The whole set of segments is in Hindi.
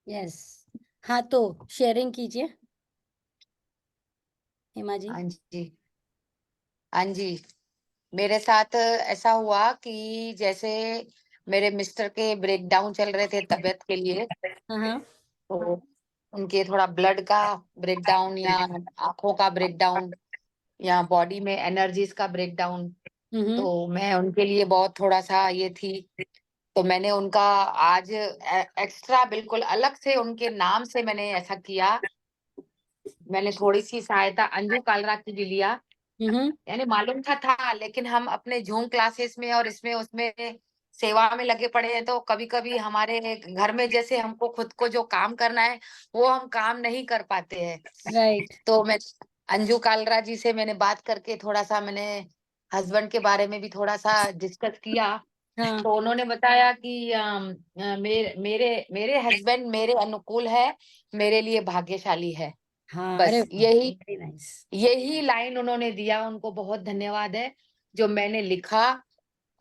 यस। हाँ, तो शेयरिंग कीजिए हेमा जी। हाँ जी। हाँ जी। मेरे साथ ऐसा हुआ कि जैसे मेरे मिस्टर के ब्रेकडाउन चल रहे थे तबीयत के लिए, हाँ हाँ। तो उनके थोड़ा ब्लड का ब्रेकडाउन या आंखों का ब्रेकडाउन या बॉडी में एनर्जीज का ब्रेकडाउन, हम्म तो मैं उनके लिए बहुत थोड़ा सा ये थी। तो मैंने उनका आज एक्स्ट्रा बिल्कुल अलग से उनके नाम से मैंने ऐसा किया। मैंने थोड़ी सी सहायता अंजू कालरा की भी लिया। हम्म यानी मालूम था, लेकिन हम अपने जूम क्लासेस में और इसमें उसमें सेवा में लगे पड़े हैं, तो कभी कभी हमारे घर में जैसे हमको खुद को जो काम करना है वो हम काम नहीं कर पाते हैं। राइट। तो मैं अंजू कालरा जी से मैंने बात करके थोड़ा सा मैंने हस्बैंड के बारे में भी थोड़ा सा डिस्कस किया। हाँ तो उन्होंने बताया कि मेरे मेरे मेरे हस्बैंड मेरे अनुकूल है, मेरे लिए भाग्यशाली है। हाँ। अरे बस वाह, यही वेरी नाइस। यही लाइन उन्होंने दिया, उनको बहुत धन्यवाद है। जो मैंने लिखा,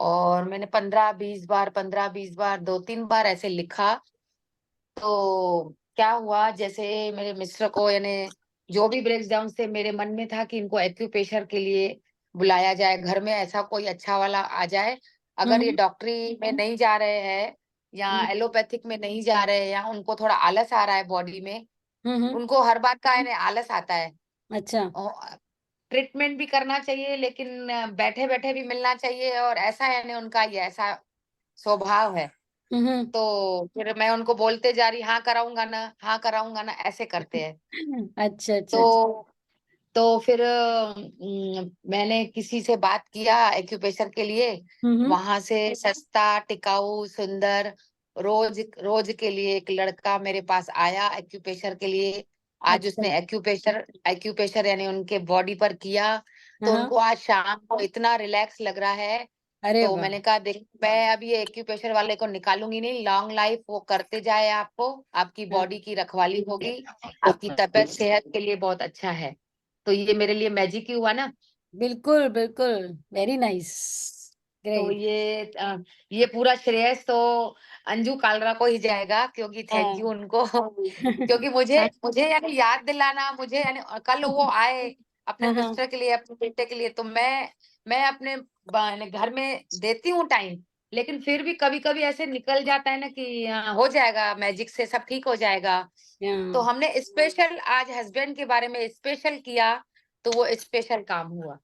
और मैंने 15-20 बार 2-3 बार ऐसे लिखा। तो क्या हुआ, जैसे मेरे मिस्टर को यानी जो भी ब्रेक्स डाउन से मेरे मन में था कि इनको एक्यूप्रेशर के लिए बुलाया जाए, घर में ऐसा कोई अच्छा वाला आ जाए। अगर ये हम्म डॉक्टरी में नहीं जा रहे हैं या हम्म एलोपैथिक में नहीं जा रहे हैं, या उनको थोड़ा आलस आ रहा है बॉडी में, हम्म। उनको हर बात का यानी आलस आता है। अच्छा। ट्रीटमेंट भी करना चाहिए, लेकिन बैठे बैठे भी मिलना चाहिए, और ऐसा यानी उनका ये ऐसा स्वभाव है। हम्म। तो फिर मैं उनको बोलते जा रही, हाँ कराऊंगा ना, हाँ कराऊंगा ना, ऐसे करते हैं। अच्छा अच्छा अच्छा। तो फिर मैंने किसी से बात किया एक्यूप्रेशर के लिए। हम्म। वहां से सस्ता टिकाऊ सुंदर रोज रोज के लिए एक लड़का मेरे पास आया एक्यूप्रेशर के लिए। आज अच्छा। उसने एक्यूप्रेशर एक्यूप्रेशर यानी उनके बॉडी पर किया। तो हाँ। उनको आज शाम को इतना रिलैक्स लग रहा है। अरे तो वाह। मैंने कहा देख, मैं अब ये एक्यूप्रेशर वाले को निकालूंगी नहीं, लॉन्ग लाइफ वो करते जाए, आपको आपकी हाँ, बॉडी की रखवाली होगी, आपकी तबीयत सेहत के लिए बहुत अच्छा है। तो ये मेरे लिए मैजिक ही हुआ ना। बिल्कुल बिल्कुल। Very nice. तो ग्रेट। ये पूरा श्रेयस तो अंजू कालरा को ही जाएगा, क्योंकि थैंक यू हाँ। उनको। क्योंकि मुझे मुझे यानी याद दिलाना, मुझे यानी कल वो आए अपने हाँ हाँ मिस्टर के लिए, अपने बेटे के लिए, तो मैं अपने यानी घर में देती हूँ टाइम। लेकिन फिर भी कभी कभी ऐसे निकल जाता है ना कि हो जाएगा, मैजिक से सब ठीक हो जाएगा। तो हाँ। हमने स्पेशल आज हस्बैंड के बारे में स्पेशल किया, तो वो स्पेशल काम हुआ।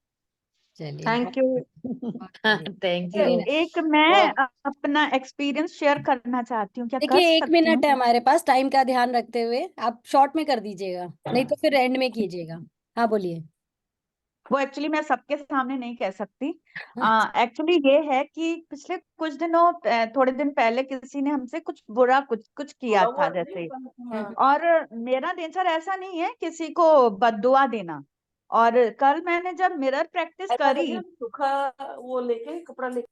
चलिए, बहुत थैंक यू। बहुत बढ़िया। Thank very you. एक नाइस। मैं बहुत अपना एक्सपीरियंस शेयर करना चाहती हूँ, क्या कर देखिए, एक सकती मिनट हूँ? है हमारे पास, टाइम का ध्यान रखते हुए आप शॉर्ट में कर दीजिएगा, नहीं तो फिर एंड में कीजिएगा। हाँ, बोलिए। वो एक्चुअली मैं सबके सामने नहीं कह सकती। एक्चुअली ये है कि पिछले कुछ दिनों थोड़े दिन पहले किसी ने हमसे कुछ बुरा कुछ कुछ किया था जैसे। और मेरा नेचर ऐसा नहीं है किसी को बददुआ देना। और कल मैंने जब मिरर प्रैक्टिस करी, सूखा वो लेके कपड़ा लेके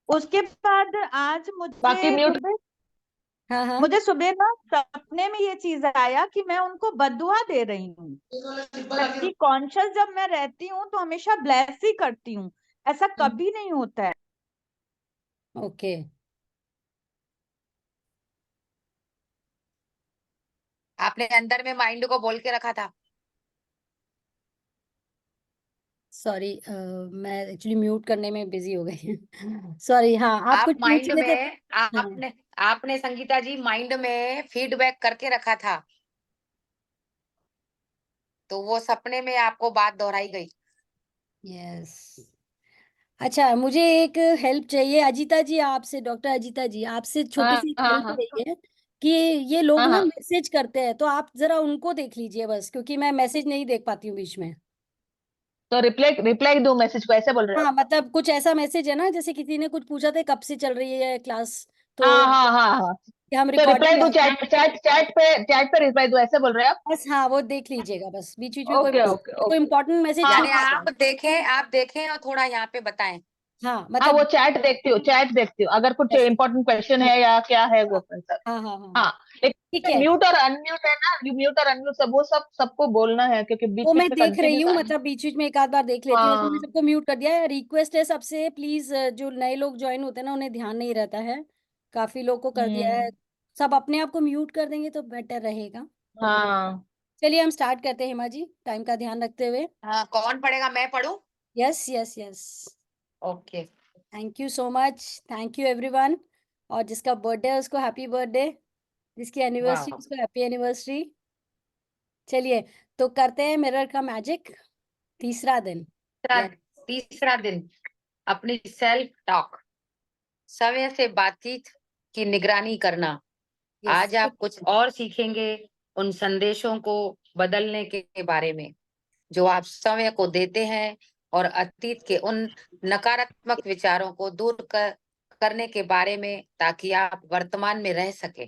उसके बाद आज बाकी मुझे म्यूट। सुबह हाँ हाँ। मुझे सुबह ना सपने में ये चीज आया कि मैं उनको बददुआ दे रही हूँ। जबकि कॉन्शियस जब मैं रहती हूँ तो हमेशा ब्लेस ही करती हूँ। ऐसा कभी नहीं होता है। ओके। आपने अंदर में माइंड को बोल के रखा था। सॉरी, मैं एक्चुअली म्यूट करने में बिजी हो गई। सॉरी। हाँ, आप आप कुछ पूछ माइंड रहे थे। में हाँ। आपने संगीता जी माइंड में फीडबैक करके रखा था, तो वो सपने में आपको बात दोहराई गई। यस। अच्छा, मुझे एक हेल्प चाहिए अजीता जी आपसे, डॉक्टर अजीता जी आपसे छोटी हाँ सी हाँ हेल्प हाँ चाहिए कि ये लोग हाँ ना हाँ। मैसेज करते हैं, तो आप जरा उनको देख लीजिए बस, क्योंकि मैं मैसेज नहीं देख पाती हूँ बीच में। तो रिप्लाई रिप्लाई दो मैसेज को, ऐसे बोल रहे हो? हाँ, मतलब कुछ ऐसा मैसेज है ना, जैसे किसी ने कुछ पूछा था कब से चल रही है क्लास, तो हाँ हाँ हाँ हाँ। कि हम तो रिप्लाई रिकॉर्डिंग दो, कर रहे हैं। चैट पे रिप्लाई दो, ऐसे बोल रहे हो आप? बस हाँ, वो देख लीजिएगा बस, बीच बीच में कोई ओके मैसेज, ओके कोई ओके। इंपॉर्टेंट मैसेज हाँ आ यानी हाँ जाए। आप देखें और थोड़ा यहाँ पे बताएं। हाँ, हाँ, वो मतलब। चैट देखती हूँ अगर कुछ बस। इंपॉर्टेंट क्वेश्चन है या क्या है वो सर। हाँ हाँ हाँ। हाँ। ठीक लेकिन है, म्यूट और अनम्यूट है ना, म्यूट और अनम्यूट सब वो सबको बोलना है, क्योंकि बीच वो मैं बीच में देख रही कंटिन्यू हूँ, मतलब बीच बीच में एक आध बार देख लेती हूँ, वैसे मैंने हाँ। सबको म्यूट कर दिया है। रिक्वेस्ट है सबसे, प्लीज जो नए लोग ज्वाइन होते हैं ना, उन्हें ध्यान नहीं रहता है, काफी लोग को कर दिया है। हम्म सब अपने आप को म्यूट कर देंगे तो बेटर रहेगा। हाँ चलिए हम स्टार्ट करते हैं हेमा जी, टाइम का ध्यान रखते हुए। हाँ, कौन पढ़ेगा, मैं पढ़ूं? Yes yes yes. Okay. Thank you so much, thank you everyone. और जिसका बर्थडे है उसको हैप्पी बर्थडे, जिसकी एनिवर्सरी वाह। उसको हैप्पी एनिवर्सरी। चलिए तो करते हैं मिरर का मैजिक, तीसरा दिन। तीसरा यस तीसरा दिन, अपनी सेल्फ टॉक, समय से बातचीत की निगरानी करना। यस। आज आप कुछ और सीखेंगे उन संदेशों को बदलने के बारे में जो आप समय को देते हैं, और अतीत के उन नकारात्मक विचारों को करने के बारे में, ताकि आप वर्तमान में रह सके।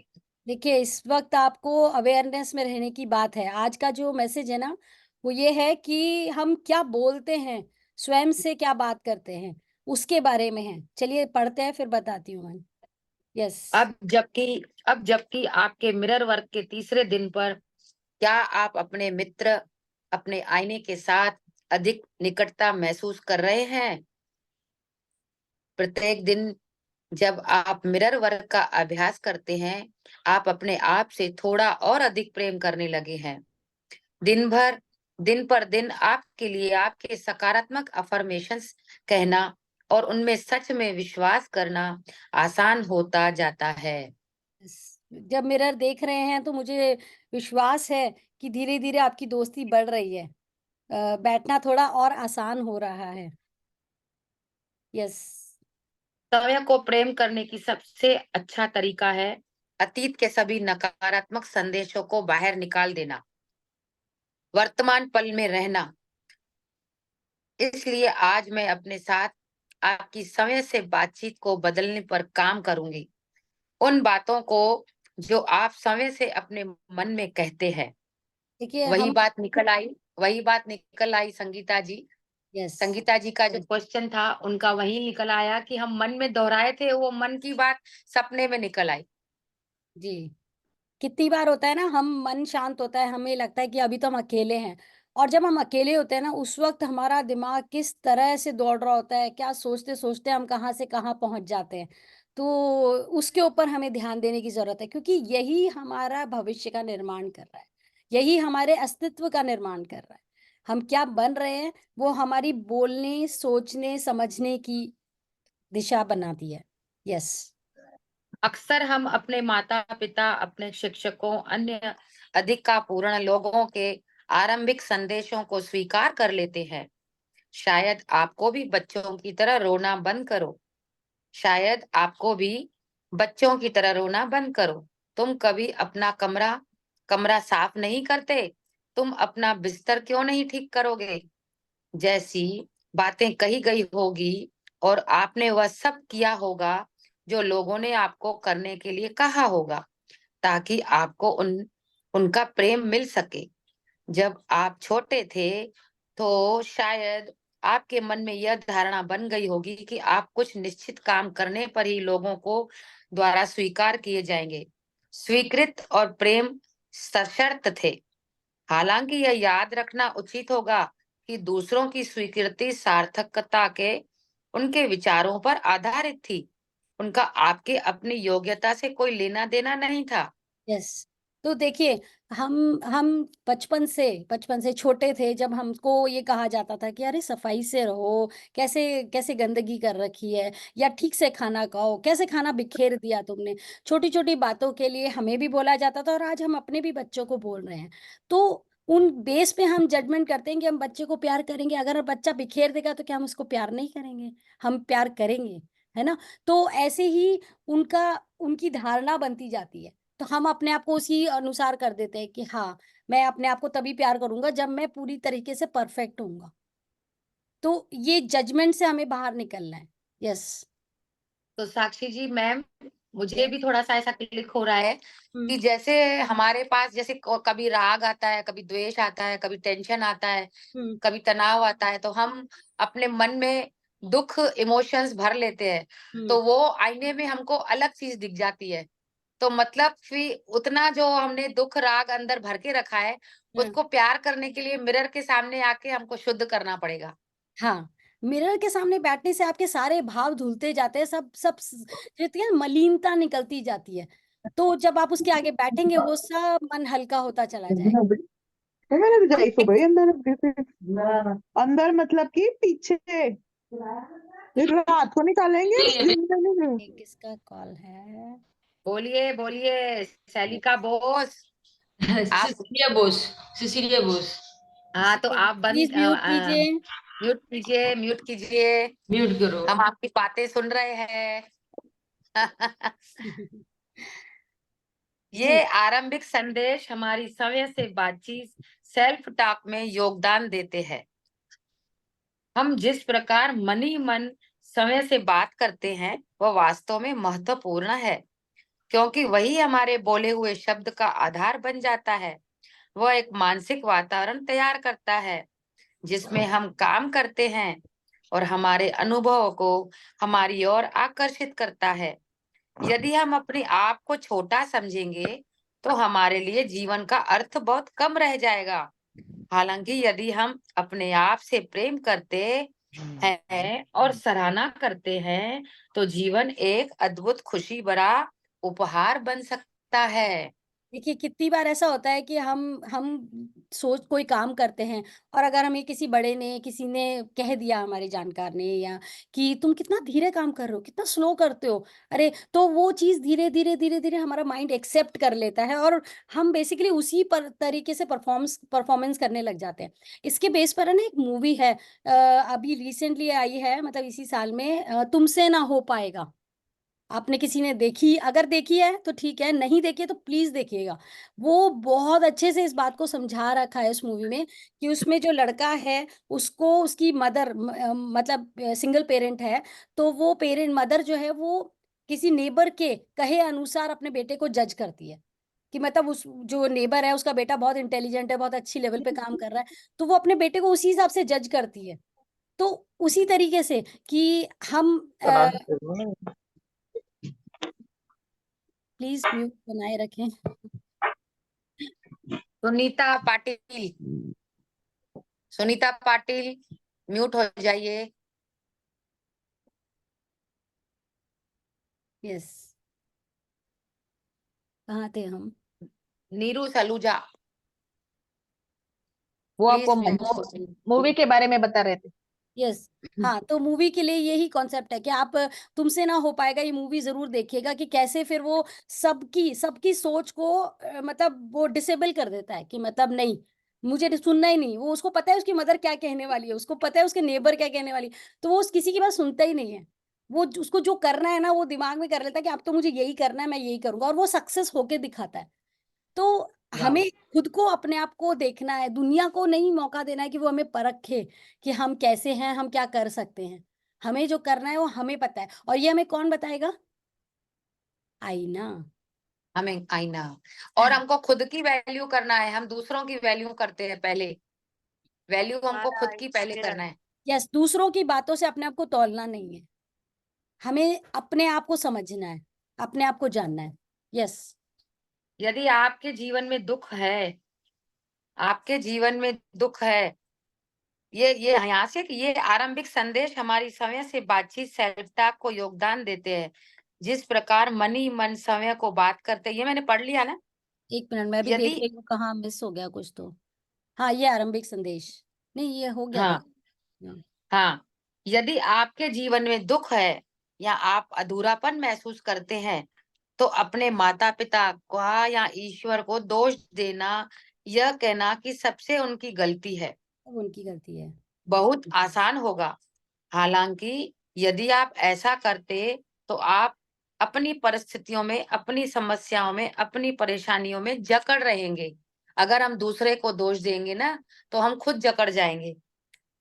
देखिए इस वक्त आपको अवेयरनेस में रहने की बात है। आज का जो मैसेज है ना, वो ये है कि हम क्या बोलते हैं, स्वयं से क्या बात करते हैं, उसके बारे में है। चलिए पढ़ते हैं फिर बताती हूँ मैं। यस। अब जबकि आपके मिरर वर्क के तीसरे दिन पर, क्या आप अपने मित्र, अपने आईने के साथ अधिक निकटता महसूस कर रहे हैं? प्रत्येक दिन जब आप मिरर वर्क का अभ्यास करते हैं, आप अपने आप से थोड़ा और अधिक प्रेम करने लगे हैं। दिन पर दिन आपके लिए आपके सकारात्मक अफर्मेशंस कहना और उनमें सच में विश्वास करना आसान होता जाता है। यस। जब मिरर देख रहे हैं तो मुझे विश्वास है कि धीरे धीरे आपकी दोस्ती बढ़ रही है। बैठना थोड़ा और आसान हो रहा है। यस। समय को प्रेम करने की सबसे अच्छा तरीका है अतीत के सभी नकारात्मक संदेशों को बाहर निकाल देना, वर्तमान पल में रहना। इसलिए आज मैं अपने साथ आपकी समय से बातचीत को बदलने पर काम करूंगी। उन बातों को जो आप समय से अपने मन में कहते हैं, देखिए वही हम। बात निकल आई, वही बात निकल आई संगीता जी। यस संगीता जी का जो क्वेश्चन था उनका वही निकल आया कि हम मन में दोहराए थे, वो मन की बात सपने में निकल आई। जी। कितनी बार होता है ना, हम मन शांत होता है, हमें लगता है कि अभी तो हम अकेले हैं। और जब हम अकेले होते हैं ना, उस वक्त हमारा दिमाग किस तरह से दौड़ रहा होता है, क्या सोचते सोचते हम कहाँ से कहाँ पहुंच जाते हैं। तो उसके ऊपर हमें ध्यान देने की जरूरत है, क्योंकि यही हमारा भविष्य का निर्माण कर रहा है, यही हमारे अस्तित्व का निर्माण कर रहा है। हम क्या बन रहे हैं, वो हमारी बोलने, सोचने, समझने की दिशा बनाती है। यस। अक्सर हम अपने माता पिता, अपने शिक्षकों, अन्य अधिकारपूर्ण लोगों के आरंभिक संदेशों को स्वीकार कर लेते हैं। शायद आपको भी बच्चों की तरह रोना बंद करो। शायद आपको भी बच्चों की तरह रोना बंद करो। तुम कभी अपना कमरा कमरा साफ नहीं करते, तुम अपना बिस्तर क्यों नहीं ठीक करोगे, जैसी बातें कही गई होगी। और आपने वह सब किया होगा जो लोगों ने आपको करने के लिए कहा होगा, ताकि आपको उनका प्रेम मिल सके। जब आप छोटे थे तो शायद आपके मन में यह धारणा बन गई होगी कि आप कुछ निश्चित काम करने पर ही लोगों को द्वारा स्वीकार किए जाएंगे। स्वीकृत और प्रेम सशर्त थे। हालांकि यह याद रखना उचित होगा कि दूसरों की स्वीकृति सार्थकता के उनके विचारों पर आधारित थी। उनका आपके अपनी योग्यता से कोई लेना देना नहीं था। यस। तो देखिए, हम बचपन से छोटे थे जब हमको ये कहा जाता था कि अरे सफाई से रहो, कैसे कैसे गंदगी कर रखी है, या ठीक से खाना खाओ, कैसे खाना बिखेर दिया तुमने। छोटी छोटी बातों के लिए हमें भी बोला जाता था, और आज हम अपने भी बच्चों को बोल रहे हैं। तो उन बेस पे हम जजमेंट करते हैं कि हम बच्चे को प्यार करेंगे। अगर बच्चा बिखेर देगा तो क्या हम उसको प्यार नहीं करेंगे? हम प्यार करेंगे, है ना। तो ऐसे ही उनका उनकी धारणा बनती जाती है। तो हम अपने आप को उसी अनुसार कर देते हैं कि हाँ, मैं अपने आप को तभी प्यार करूंगा जब मैं पूरी तरीके से परफेक्ट होऊंगा। तो ये जजमेंट से हमें बाहर निकलना है। यस। तो साक्षी जी मैम, मुझे भी थोड़ा सा ऐसा क्लिक हो रहा है हम्म। कि जैसे हमारे पास जैसे कभी राग आता है, कभी द्वेष आता है, कभी टेंशन आता है, हम्म। कभी तनाव आता है, तो हम अपने मन में दुख इमोशंस भर लेते हैं। हम्म। तो वो आईने में हमको अलग चीज दिख जाती है। तो मतलब फिर उतना जो हमने दुख राग अंदर भर के रखा है, हाँ। उसको प्यार करने के लिए मिरर के सामने आके हमको शुद्ध करना पड़ेगा। हाँ, मिरर के सामने बैठने से आपके सारे भाव धुलते जाते हैं, सब सब कहती है मलिनता निकलती जाती है। तो जब आप उसके आगे बैठेंगे वो सब मन हल्का होता चला जाएगा। मैंने तो हम जाई सो गई अंदर अंदर मतलब कि पीछे रात को निकालेंगे। ये किसका कॉल है? बोलिए बोलिए सैली का बॉस। आप सिसिलिया बोस, सिसिलिया बोस। हाँ तो आप प्लीज म्यूट कीजिए। म्यूट कीजिए, म्यूट कीजिए। म्यूट करो। हम आपकी बातें सुन रहे हैं। जी ये आरंभिक संदेश हमारी समय से बातचीत सेल्फ टॉक में योगदान देते हैं। हम जिस प्रकार मनी मन समय से बात करते हैं वह वास्तव में महत्वपूर्ण है, क्योंकि वही हमारे बोले हुए शब्द का आधार बन जाता है। वह एक मानसिक वातावरण तैयार करता है जिसमें हम काम करते हैं और हमारे अनुभवों को हमारी ओर आकर्षित करता है। यदि हम अपने आप को छोटा समझेंगे तो हमारे लिए जीवन का अर्थ बहुत कम रह जाएगा। हालांकि यदि हम अपने आप से प्रेम करते हैं और सराहना करते हैं तो जीवन एक अद्भुत खुशी भरा उपहार बन सकता है। देखिए कितनी बार ऐसा होता है कि हम सोच कोई काम करते हैं और अगर हमें किसी बड़े ने किसी ने कह दिया हमारे जानकार ने या कि तुम कितना धीरे काम कर रहे हो, कितना स्लो करते हो, अरे तो वो चीज़ धीरे धीरे धीरे धीरे हमारा माइंड एक्सेप्ट कर लेता है और हम बेसिकली उसी पर तरीके से परफॉर्मेंस करने लग जाते हैं। इसके बेस पर है ना एक मूवी है, अभी रिसेंटली आई है, मतलब इसी साल में, तुमसे ना हो पाएगा। आपने किसी ने देखी, अगर देखी है तो ठीक है, नहीं देखी है तो प्लीज देखिएगा। वो बहुत अच्छे से इस बात को समझा रखा है उस मूवी में कि उसमें जो लड़का है उसको उसकी मदर, मतलब सिंगल पेरेंट है, तो वो पेरेंट मदर जो है वो किसी नेबर के कहे अनुसार अपने बेटे को जज करती है कि मतलब उस जो नेबर है उसका बेटा बहुत इंटेलिजेंट है, बहुत अच्छी लेवल पे काम कर रहा है, तो वो अपने बेटे को उसी हिसाब से जज करती है। तो उसी तरीके से कि हम प्लीज म्यूट बनाए रखें। सुनीता पाटिल, सुनीता पाटिल म्यूट हो जाइए। यस, कहाँ थे हम? नीरू सलूजा वो आपको प्लीज म्यूट। मूवी के बारे में बता रहे थे। यस, हाँ, तो मूवी के लिए यही कॉन्सेप्ट है कि आप तुमसे ना हो पाएगा, ये मूवी जरूर देखिएगा कि कैसे फिर वो सबकी सबकी सोच को मतलब वो डिसेबल कर देता है कि मतलब नहीं, मुझे सुनना ही नहीं। वो उसको पता है उसकी मदर क्या कहने वाली है, उसको पता है उसके नेबर क्या कहने वाली है, तो वो किसी की बात सुनता ही नहीं है। वो उसको जो करना है ना वो दिमाग में कर लेता है कि अब तो मुझे यही करना है, मैं यही करूंगा, और वो सक्सेस होके दिखाता है। तो हमें खुद को अपने आप को देखना है, दुनिया को नहीं मौका देना है कि वो हमें परखे कि हम कैसे हैं, हम क्या कर सकते हैं। हमें जो करना है वो हमें पता है, और ये हमें कौन बताएगा? आईना। हमें आईना। और हमको खुद की वैल्यू करना है, हम दूसरों की वैल्यू करते हैं पहले। वैल्यू हमको खुद की पहले करना है। यस, दूसरों की बातों से अपने आप को तौलना नहीं है, हमें अपने आप को समझना है, अपने आप को जानना है। यस। यदि आपके जीवन में दुख है, आपके जीवन में दुख है, ये यहाँ से कि ये आरंभिक संदेश हमारी समय से बातचीत सेल्फ टॉक को योगदान देते हैं। जिस प्रकार मनी मन समय को बात करते हैं, ये मैंने पढ़ लिया ना। एक मिनट, मैं भी यदि देख रही हूँ कहाँ मिस हो गया कुछ तो। हाँ, ये आरंभिक संदेश, नहीं ये हो गया हाँ देखो। हाँ, यदि आपके जीवन में दुख है या आप अधूरापन महसूस करते हैं तो अपने माता पिता को या ईश्वर को दोष देना, यह कहना कि सबसे उनकी गलती है, अब उनकी गलती है। बहुत आसान होगा। हालांकि यदि आप ऐसा करते तो आप अपनी परिस्थितियों में, अपनी समस्याओं में, अपनी परेशानियों में जकड़ रहेंगे। अगर हम दूसरे को दोष देंगे ना तो हम खुद जकड़ जाएंगे।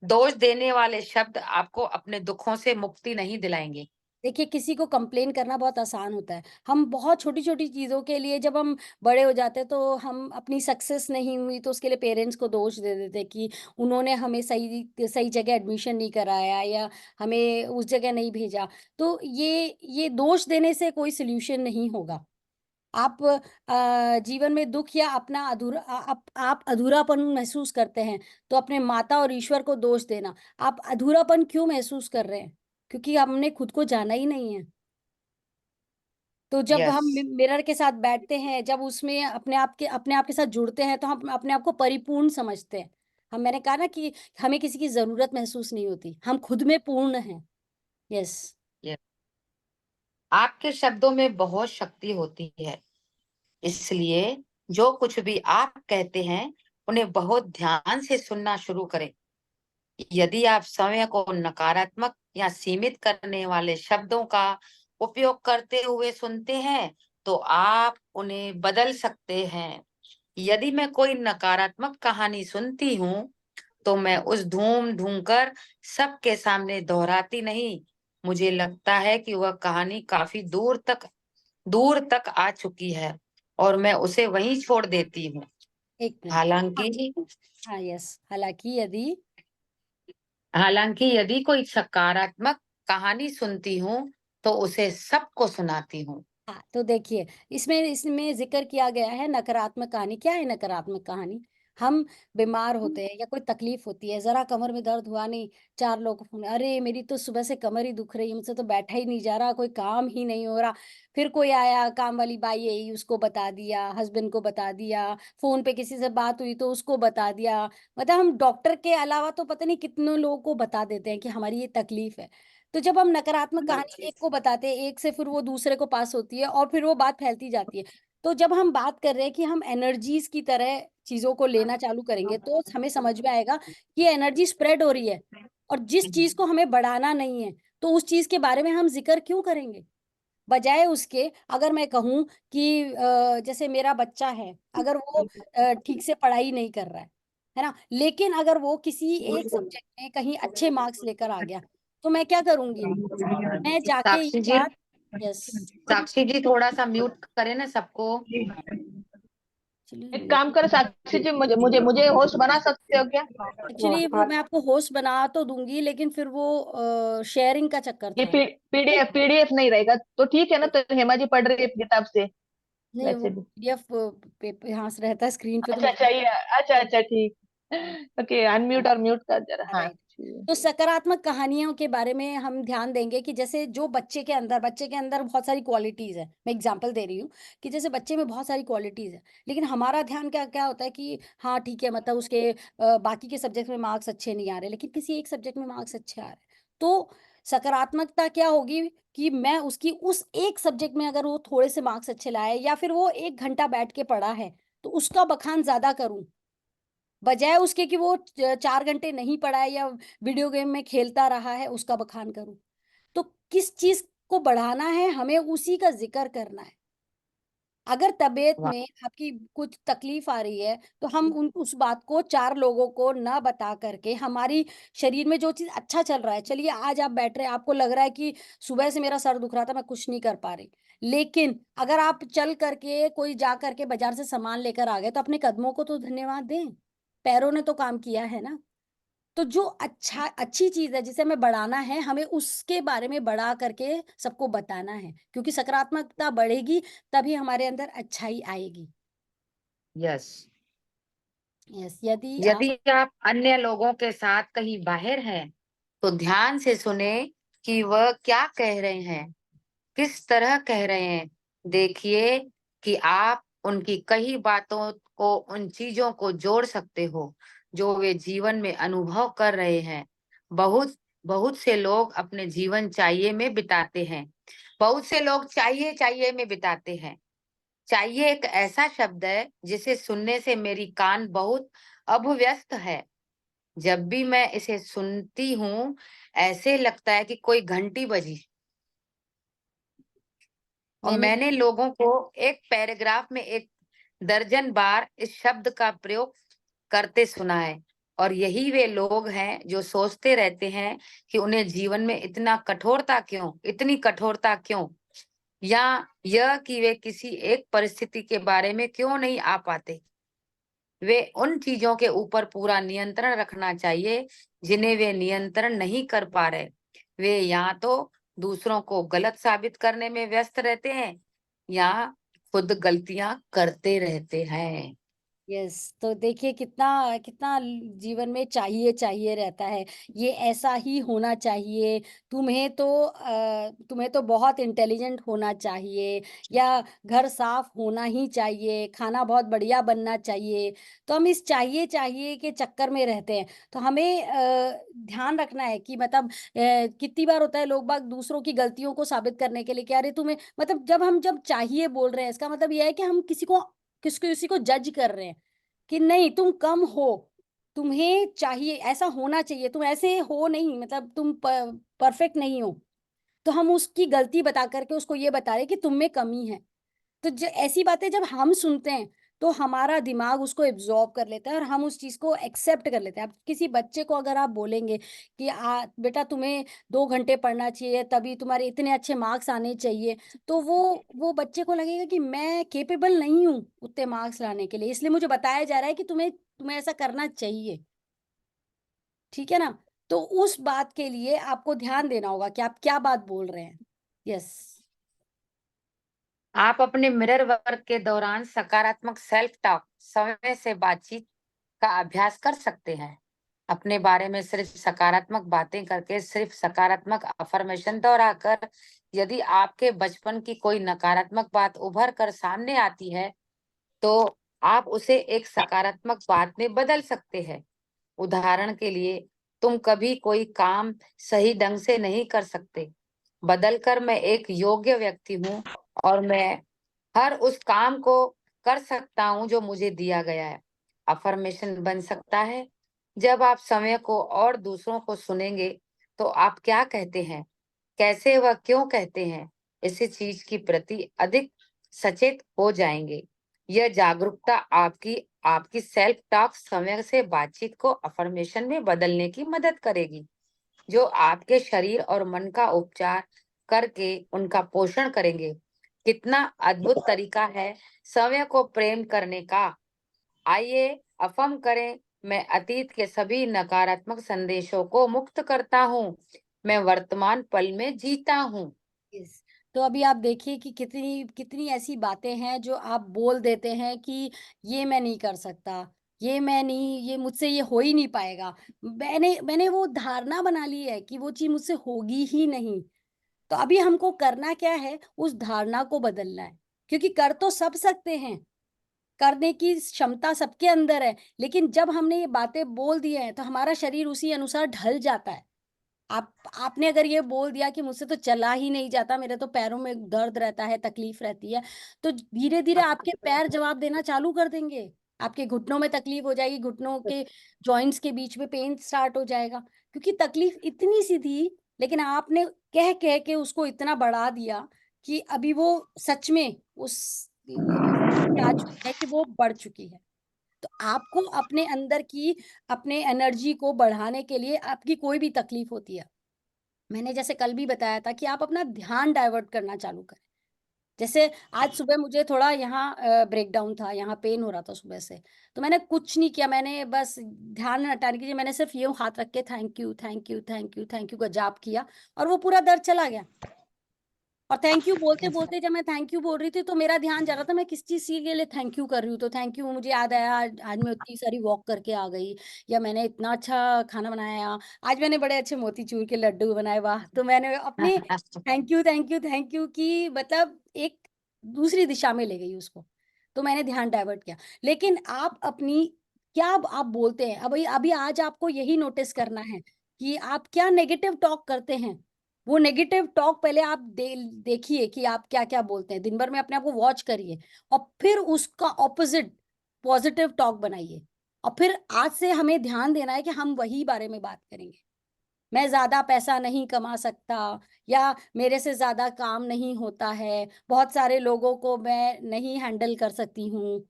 दोष देने वाले शब्द आपको अपने दुखों से मुक्ति नहीं दिलाएंगे। देखिए किसी को कंप्लेन करना बहुत आसान होता है, हम बहुत छोटी छोटी चीज़ों के लिए जब हम बड़े हो जाते हैं तो हम अपनी सक्सेस नहीं हुई तो उसके लिए पेरेंट्स को दोष दे देते हैं कि उन्होंने हमें सही सही जगह एडमिशन नहीं कराया या हमें उस जगह नहीं भेजा। तो ये दोष देने से कोई सोल्यूशन नहीं होगा। आप जीवन में दुख या अपना आप अधूरापन महसूस करते हैं तो अपने माता और ईश्वर को दोष देना। आप अधूरापन क्यों महसूस कर रहे हैं? क्योंकि हमने खुद को जाना ही नहीं है। तो जब हम यस, मिरर के साथ बैठते हैं, जब उसमें अपने आप के साथ जुड़ते हैं, तो हम अपने आप को परिपूर्ण समझते हैं। मैंने कहा ना कि हमें किसी की जरूरत महसूस नहीं होती, हम खुद में पूर्ण हैं। यस। यस। आपके शब्दों में बहुत शक्ति होती है, इसलिए जो कुछ भी आप कहते हैं उन्हें बहुत ध्यान से सुनना शुरू करें। यदि आप समय को नकारात्मक या सीमित करने वाले शब्दों का उपयोग करते हुए सुनते हैं, तो आप उन्हें बदल सकते हैं। यदि मैं कोई नकारात्मक कहानी सुनती हूँ, तो मैं उस धूम धूम कर सबके सामने दोहराती नहीं। मुझे लगता है कि वह कहानी काफी दूर तक आ चुकी है और मैं उसे वहीं छोड़ देती हूँ। एक मिनट। हालांकि हाँ, यस। हालांकि यदि कोई सकारात्मक कहानी सुनती हूँ, तो उसे सबको सुनाती हूँ। हाँ, तो देखिए, इसमें इसमें जिक्र किया गया है नकारात्मक कहानी। क्या है नकारात्मक कहानी? हम बीमार होते हैं या कोई तकलीफ होती है, जरा कमर में दर्द हुआ, नहीं, 4 लोग को फोन, अरे मेरी तो सुबह से कमर ही दुख रही है, मुझसे तो बैठा ही नहीं जा रहा, कोई काम ही नहीं हो रहा। फिर कोई आया, काम वाली बाई आई, उसको बता दिया, हस्बैंड को बता दिया, फोन पे किसी से बात हुई तो उसको बता दिया। मतलब हम डॉक्टर के अलावा तो पता नहीं कितने लोगों को बता देते हैं कि हमारी ये तकलीफ है। तो जब हम नकारात्मक कहानी एक को बताते हैं, एक से फिर वो दूसरे को पास होती है और फिर वो बात फैलती जाती है। तो जब हम बात कर रहे हैं कि हम एनर्जीज की तरह चीजों को लेना चालू करेंगे, तो हमें समझ में आएगा कि एनर्जी स्प्रेड हो रही है, और जिस चीज को हमें बढ़ाना नहीं है, तो उस चीज के बारे में हम जिक्र क्यों करेंगे? बजाय उसके, अगर मैं कहूँ कि जैसे मेरा बच्चा है, अगर वो ठीक से पढ़ाई नहीं कर रहा है ना, लेकिन अगर वो किसी एक सब्जेक्ट में कहीं अच्छे मार्क्स लेकर आ गया, तो मैं क्या करूंगी? मैं जाके ये साक्षी जी, बात। यस। साक्षी जी थोड़ा सा म्यूट करें ना सबको। एक्चुअली एक काम करो साक्षी जी, मुझे मुझे मुझे होस्ट बना सकते हो क्या? एक्चुअली वो मैं आपको होस्ट बना तो दूंगी, लेकिन फिर वो शेयरिंग का चक्कर ये था। पीडीएफ नहीं रहेगा तो ठीक है ना, तो हेमा जी पढ़ रही है किताब से नहीं, वो वैसे भी। पीडीएफ पेपर यहाँ से रहता है स्क्रीन पे, तो अच्छा मैं। अच्छा, ये अच्छा अच्छा ठीक। ओके, अनम्यूट और म्यूट कर जरा, हाँ राइट। ठीक। तो सकारात्मक कहानियों के बारे में हम ध्यान देंगे कि जैसे जो बच्चे के अंदर बहुत सारी क्वालिटीज है। मैं एग्जांपल दे रही हूँ कि जैसे बच्चे में बहुत सारी क्वालिटीज है, लेकिन हमारा ध्यान क्या क्या होता है कि हाँ ठीक है, मतलब उसके बाकी के सब्जेक्ट में मार्क्स अच्छे नहीं आ रहे, लेकिन किसी एक सब्जेक्ट में मार्क्स अच्छे आ रहे हैं। तो सकारात्मकता क्या होगी कि मैं उसकी उस एक सब्जेक्ट में, अगर वो थोड़े से मार्क्स अच्छे लाए या फिर वो 1 घंटा बैठ के पढ़ा है, तो उसका बखान ज्यादा करूं, बजाय उसके कि वो 4 घंटे नहीं पढ़ा है या वीडियो गेम में खेलता रहा है, उसका बखान करूं। तो किस चीज को बढ़ाना है, हमें उसी का जिक्र करना है। अगर तबीयत वाह, में आपकी कुछ तकलीफ आ रही है, तो हम उस बात को 4 लोगों को ना बता करके, हमारी शरीर में जो चीज अच्छा चल रहा है, चलिए आज आप बैठ रहे हैं, आपको लग रहा है कि सुबह से मेरा सर दुख रहा था, मैं कुछ नहीं कर पा रही, लेकिन अगर आप चल करके कोई जा करके बाजार से सामान लेकर आ गए, तो अपने कदमों को तो धन्यवाद दें, पैरों ने तो काम किया है ना। तो जो अच्छी चीज है जिसे हमें बढ़ाना है, हमें उसके बारे में बढ़ा करके सबको बताना है, क्योंकि सकारात्मकता बढ़ेगी, तभी हमारे अंदर अच्छाई आएगी। यस। यस। यदि आप। यदि आप अन्य लोगों के साथ कहीं बाहर हैं, तो ध्यान से सुने कि वह क्या कह रहे हैं, किस तरह कह रहे हैं। देखिए कि आप उनकी कई बातों को, उन चीजों को जोड़ सकते हो जो वे जीवन में अनुभव कर रहे हैं। बहुत बहुत से लोग अपने जीवन चाहिए में बिताते हैं। बहुत से लोग चाहिए चाहिए में बिताते हैं। चाहिए एक ऐसा शब्द है जिसे सुनने से मेरी कान बहुत अभ्यस्त है। जब भी मैं इसे सुनती हूँ, ऐसे लगता है कि कोई घंटी बजी। और मैंने मैंने लोगों को एक पैराग्राफ में 1 दर्जन बार इस शब्द का प्रयोग करते सुना है। और यही वे लोग हैं जो सोचते रहते हैं कि उन्हें जीवन में इतनी कठोरता क्यों, या यह कि वे किसी एक परिस्थिति के बारे में क्यों नहीं आ पाते। वे उन चीजों के ऊपर पूरा नियंत्रण रखना चाहिए जिन्हें वे नियंत्रण नहीं कर पा रहे। वे या तो दूसरों को गलत साबित करने में व्यस्त रहते हैं, या खुद गलतियां करते रहते हैं। यस, तो देखिए कितना कितना जीवन में चाहिए चाहिए रहता है। ये ऐसा ही होना चाहिए। तुम्हें तो बहुत इंटेलिजेंट होना चाहिए, या घर साफ होना ही चाहिए, खाना बहुत बढ़िया बनना चाहिए। तो हम इस चाहिए चाहिए के चक्कर में रहते हैं। तो हमें ध्यान रखना है कि मतलब कितनी बार होता है लोग बाग दूसरों की गलतियों को साबित करने के लिए कि अरे तुम्हें, मतलब जब चाहिए बोल रहे हैं, इसका मतलब यह है कि हम किसी को जज कर रहे हैं कि नहीं तुम कम हो, तुम्हें चाहिए ऐसा होना चाहिए, तुम ऐसे हो नहीं, मतलब तुम परफेक्ट नहीं हो। तो हम उसकी गलती बता करके उसको ये बता रहे हैं कि तुम में कमी है। तो ऐसी बातें जब हम सुनते हैं तो हमारा दिमाग उसको एब्जॉर्ब कर लेता है और हम उस चीज को एक्सेप्ट कर लेते हैं। अब किसी बच्चे को अगर आप बोलेंगे कि बेटा तुम्हें 2 घंटे पढ़ना चाहिए तभी तुम्हारे इतने अच्छे मार्क्स आने चाहिए, तो वो बच्चे को लगेगा कि मैं केपेबल नहीं हूँ उतने मार्क्स लाने के लिए, इसलिए मुझे बताया जा रहा है कि तुम्हें तुम्हें ऐसा करना चाहिए। ठीक है ना? तो उस बात के लिए आपको ध्यान देना होगा कि आप क्या बात बोल रहे हैं। यस। आप अपने मिरर वर्क के दौरान सकारात्मक सेल्फ टॉक समय से बातचीत का अभ्यास कर सकते हैं। अपने बारे में सिर्फ सकारात्मक बातें करके, सिर्फ सकारात्मक अफर्मेशन दोहराकर, यदि आपके बचपन की कोई नकारात्मक बात उभर कर सामने आती है तो आप उसे एक सकारात्मक बात में बदल सकते हैं। उदाहरण के लिए, तुम कभी कोई काम सही ढंग से नहीं कर सकते, बदलकर मैं एक योग्य व्यक्ति हूँ और मैं हर उस काम को कर सकता हूँ जो मुझे दिया गया है। अफर्मेशन बन सकता है। जब आप समय को और दूसरों को सुनेंगे तो आप क्या कहते हैं, कैसे व क्यों कहते हैं, इसी चीज की प्रति अधिक सचेत हो जाएंगे। यह जागरूकता आपकी आपकी सेल्फ टॉक समय से बातचीत को अफर्मेशन में बदलने की मदद करेगी, जो आपके शरीर और मन का उपचार करके उनका पोषण करेंगे। कितना अद्भुत तरीका है समय को प्रेम करने का। आइए अफर्म करें, मैं अतीत के सभी नकारात्मक संदेशों को मुक्त करता हूँ, मैं वर्तमान पल में जीता हूँ। यस। तो अभी आप देखिए कि कितनी कितनी ऐसी बातें हैं जो आप बोल देते हैं कि ये मैं नहीं कर सकता, ये मैं नहीं, ये मुझसे ये हो ही नहीं पाएगा। मैंने मैंने वो धारणा बना ली है कि वो चीज मुझसे होगी ही नहीं। तो अभी हमको करना क्या है, उस धारणा को बदलना है। क्योंकि कर तो सब सकते हैं, करने की क्षमता सबके अंदर है, लेकिन जब हमने ये बातें बोल दी हैं तो हमारा शरीर उसी अनुसार ढल जाता है। आपने अगर ये बोल दिया कि मुझसे तो चला ही नहीं जाता, मेरे तो पैरों में दर्द रहता है, तकलीफ रहती है, तो धीरे धीरे आपके पैर जवाब देना चालू कर देंगे। आपके घुटनों में तकलीफ हो जाएगी, घुटनों के जॉइंट्स के बीच में पेन स्टार्ट हो जाएगा, क्योंकि तकलीफ इतनी सी थी, लेकिन आपने कह कह के उसको इतना बढ़ा दिया कि अभी वो सच में उस पे आ चुकी है कि वो बढ़ चुकी है। तो आपको अपने अंदर की अपने एनर्जी को बढ़ाने के लिए आपकी कोई भी तकलीफ होती है, मैंने जैसे कल भी बताया था कि आप अपना ध्यान डाइवर्ट करना चालू करें। जैसे आज सुबह मुझे थोड़ा यहाँ ब्रेकडाउन था, यहाँ पेन हो रहा था सुबह से, तो मैंने कुछ नहीं किया, मैंने बस ध्यान हटाने के लिए मैंने सिर्फ ये हाथ रख के thank you thank you thank you thank you का जाप किया, और वो पूरा दर्द चला गया। और थैंक यू बोलते बोलते जब मैं थैंक यू बोल रही थी तो मेरा ध्यान जा रहा था मैं किस चीज के लिए थैंक यू कर रही हूँ। तो थैंक यू मुझे याद आया, आज मैं उतनी सारी वॉक करके आ गई, या मैंने इतना अच्छा खाना बनाया, आज मैंने बड़े अच्छे मोतीचूर के लड्डू बनाए, वाह। तो मैंने अपने thank you thank you thank you की मतलब एक दूसरी दिशा में ले गई उसको। तो मैंने ध्यान डाइवर्ट किया। लेकिन आप अपनी क्या आप बोलते हैं, अभी अभी आज आपको यही नोटिस करना है कि आप क्या नेगेटिव टॉक करते हैं। वो नेगेटिव टॉक पहले आप देखिए कि आप क्या क्या बोलते हैं दिन भर में, अपने आप को वॉच करिए, और फिर उसका ऑपोजिट पॉजिटिव टॉक बनाइए। और फिर आज से हमें ध्यान देना है कि हम वही बारे में बात करेंगे। मैं ज्यादा पैसा नहीं कमा सकता, या मेरे से ज्यादा काम नहीं होता है, बहुत सारे लोगों को मैं नहीं हैंडल कर सकती हूँ,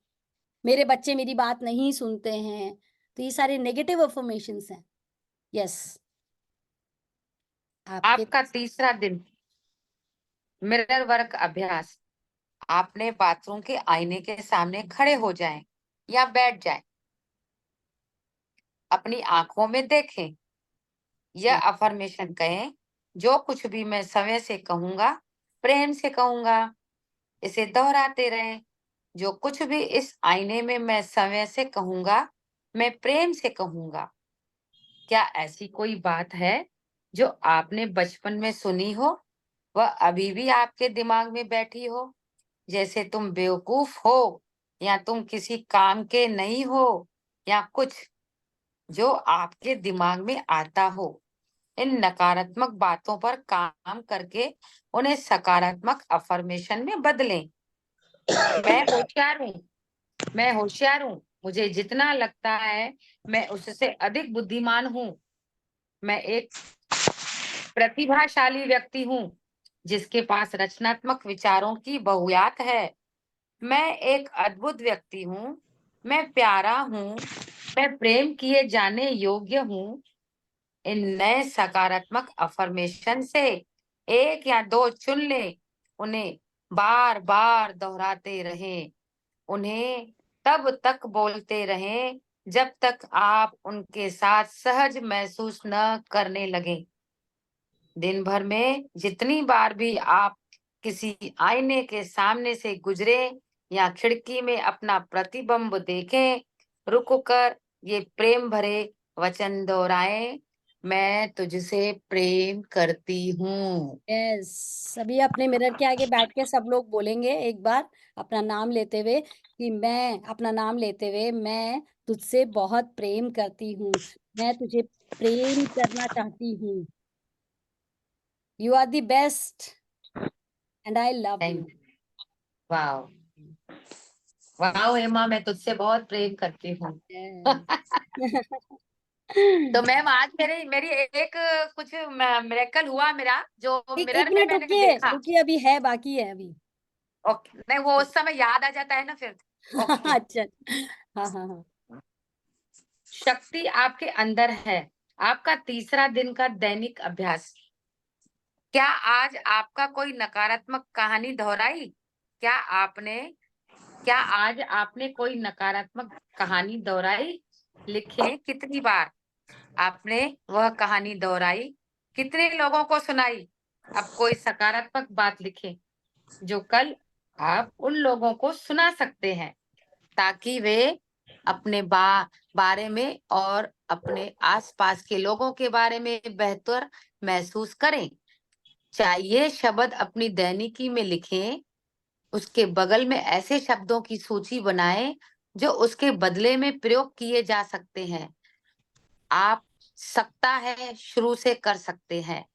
मेरे बच्चे मेरी बात नहीं सुनते हैं। तो ये सारे नेगेटिव अफर्मेशंस हैं। यस। आपके आपका तीसरा दिन, मिरर वर्क अभ्यास। आपने बाथरूम के आईने के सामने खड़े हो जाएं या बैठ जाएं, अपनी आंखों में देखें, यह अफर्मेशन कहें, जो कुछ भी मैं समय से कहूंगा प्रेम से कहूंगा। इसे दोहराते रहें, जो कुछ भी इस आईने में मैं समय से कहूंगा, मैं प्रेम से कहूंगा। क्या ऐसी कोई बात है जो आपने बचपन में सुनी हो, वह अभी भी आपके दिमाग में बैठी हो, जैसे तुम बेवकूफ हो, या तुम किसी काम के नहीं हो, या कुछ जो आपके दिमाग में आता हो। इन नकारात्मक बातों पर काम करके उन्हें सकारात्मक अफर्मेशन में बदलें। मैं होशियार हूँ, मैं होशियार हूँ, मुझे जितना लगता है मैं उससे अधिक बुद्धिमान हूँ। मैं एक प्रतिभाशाली व्यक्ति हूँ जिसके पास रचनात्मक विचारों की बहुतायत है। मैं एक अद्भुत व्यक्ति हूँ, मैं प्यारा हूँ, मैं प्रेम किए जाने योग्य हूँ। इन नए सकारात्मक अफर्मेशन से एक या दो चुन लें, उन्हें बार बार दोहराते रहें, उन्हें तब तक बोलते रहें जब तक आप उनके साथ सहज महसूस न करने लगें। दिन भर में जितनी बार भी आप किसी आईने के सामने से गुजरे या खिड़की में अपना प्रतिबिंब देखें, रुककर ये प्रेम भरे वचन दोहराएं, मैं तुझसे प्रेम करती हूँ। यस, अभी अपने मिरर के आगे बैठ के सब लोग बोलेंगे एक बार अपना नाम लेते हुए कि मैं अपना नाम लेते हुए, मैं तुझसे बहुत प्रेम करती हूँ, मैं तुझे प्रेम करना चाहती हूँ। You are the best and I love you. Thank वाह वाह हेमा, मैं तुझसे बहुत प्रेम करती हूँ। तो मैम आज मेरी एक कुछ मिरेकल हुआ मेरा, जो एक मिरर में मिनट मैंने रुकिए देखा। रुकिए, अभी है, बाकी है अभी। ओके, नहीं वो उस समय याद आ जाता है ना फिर। ओके। अच्छा, हाँ हाँ हाँ। शक्ति आपके अंदर है। आपका तीसरा दिन का दैनिक अभ्यास। क्या आज आपका कोई नकारात्मक कहानी दोहराई? क्या आपने क्या आज आपने कोई नकारात्मक कहानी दोहराई? लिखें कितनी बार आपने वह कहानी दोहराई, कितने लोगों को सुनाई। अब कोई सकारात्मक बात लिखें जो कल आप उन लोगों को सुना सकते हैं, ताकि वे अपने बारे में और अपने आसपास के लोगों के बारे में बेहतर महसूस करें। चाहिए शब्द अपनी दैनिकी में लिखें, उसके बगल में ऐसे शब्दों की सूची बनाएं जो उसके बदले में प्रयोग किए जा सकते हैं। आप सकता है शुरू से कर सकते हैं।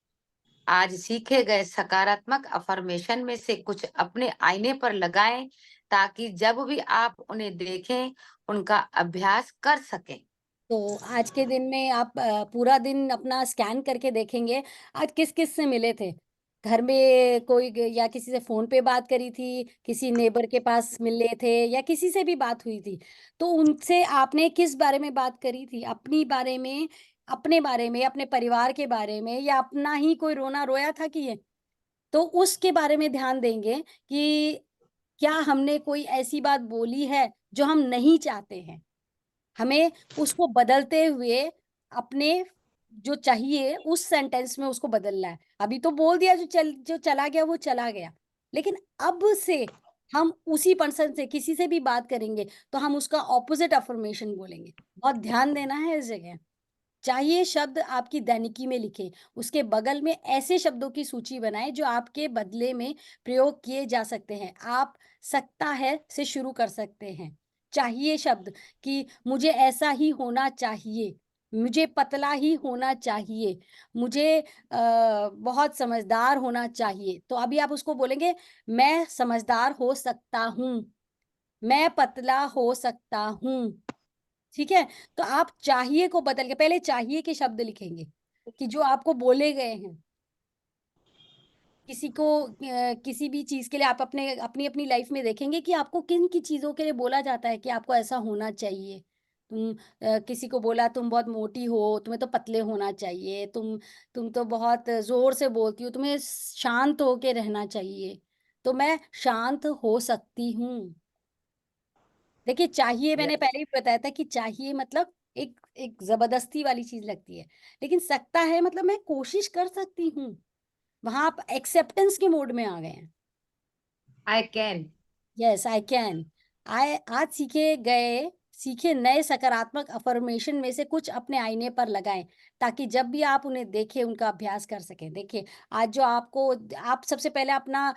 आज सीखे गए सकारात्मक अफर्मेशन में से कुछ अपने आईने पर लगाएं, ताकि जब भी आप उन्हें देखें उनका अभ्यास कर सकें। तो आज के दिन में आप पूरा दिन अपना स्कैन करके देखेंगे आज किस किस से मिले थे। घर में कोई या किसी से फोन पे बात करी थी, किसी नेबर के पास मिले थे, या किसी से भी बात हुई थी, तो उनसे आपने किस बारे में बात करी थी? अपनी बारे में, अपने बारे में, अपने परिवार के बारे में, या अपना ही कोई रोना रोया था कि ये? तो उसके बारे में ध्यान देंगे कि क्या हमने कोई ऐसी बात बोली है जो हम नहीं चाहते हैं। हमें उसको बदलते हुए अपने जो चाहिए उस सेंटेंस में उसको बदलना है। अभी तो बोल दिया, जो चला गया वो चला गया, लेकिन अब से हम उसी पर्सन से किसी से भी बात करेंगे तो हम उसका ऑपोजिट अफर्मेशन बोलेंगे। बहुत ध्यान देना है इस जगह। चाहिए शब्द आपकी दैनिकी में लिखें, उसके बगल में ऐसे शब्दों की सूची बनाएं जो आपके बदले में प्रयोग किए जा सकते हैं। आप सकता है से शुरू कर सकते हैं। चाहिए शब्द कि मुझे ऐसा ही होना चाहिए, मुझे पतला ही होना चाहिए, मुझे बहुत समझदार होना चाहिए। तो अभी आप उसको बोलेंगे, मैं समझदार हो सकता हूँ, मैं पतला हो सकता हूँ। ठीक है? तो आप चाहिए को बदल के पहले चाहिए के शब्द लिखेंगे कि जो आपको बोले गए हैं। किसी को किसी भी चीज के लिए आप अपने अपनी अपनी लाइफ में देखेंगे कि आपको किन की चीजों के लिए बोला जाता है कि आपको ऐसा होना चाहिए। तुम किसी को बोला तुम बहुत मोटी हो, तुम्हें तो पतले होना चाहिए, तुम तो बहुत जोर से बोलती हो, तुम्हें शांत होके रहना चाहिए। तो मैं शांत हो सकती हूँ। देखिए, चाहिए मैंने पहले ही बताया था कि चाहिए मतलब एक एक जबरदस्ती वाली चीज लगती है, लेकिन सकता है मतलब मैं कोशिश कर सकती हूँ। वहां आप एक्सेप्टेंस के मोड में आ गए हैं। I can. Yes, I can. आज सीखे नए सकारात्मक अफर्मेशन में से कुछ अपने आईने पर लगाएं, ताकि जब भी आप उन्हें देखें उनका अभ्यास कर सकें। देखिए, आज जो आप सबसे पहले अपना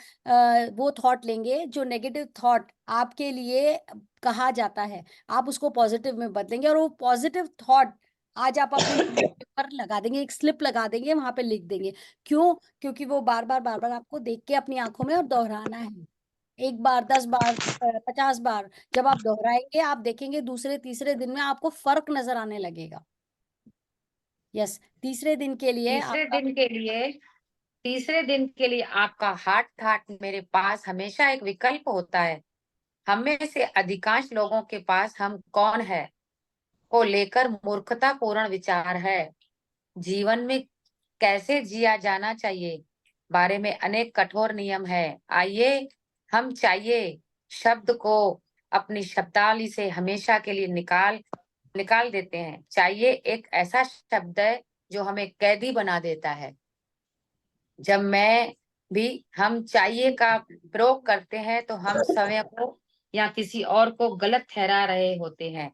वो थॉट लेंगे, जो नेगेटिव थॉट आपके लिए कहा जाता है, आप उसको पॉजिटिव में बदलेंगे, और वो पॉजिटिव थॉट आज आप अपने पर लगा देंगे, एक स्लिप लगा देंगे, वहां पे लिख देंगे। क्यों? क्योंकि वो बार बार आपको देख के अपनी आंखों में और दोहराना है। 1 बार, 10 बार, 50 बार जब आप दोहराएंगे, आप देखेंगे दूसरे तीसरे दिन में आपको फर्क नजर आने लगेगा। यस, तीसरे दिन के लिए तीसरे आपका दिन के लिए तीसरे दिन के लिए आपका हार्ट थॉट मेरे पास हमेशा एक विकल्प होता है। हम में से अधिकांश लोगों के पास हम कौन है को लेकर मूर्खतापूर्ण विचार है। जीवन में कैसे जिया जाना चाहिए बारे में अनेक कठोर नियम है। आइए हम चाहिए शब्द को अपनी शब्दावली से हमेशा के लिए निकाल देते हैं। चाहिए एक ऐसा शब्द है जो हमें कैदी बना देता है। जब मैं भी हम चाहिए का प्रयोग करते हैं तो हम समय को या किसी और को गलत ठहरा रहे होते हैं।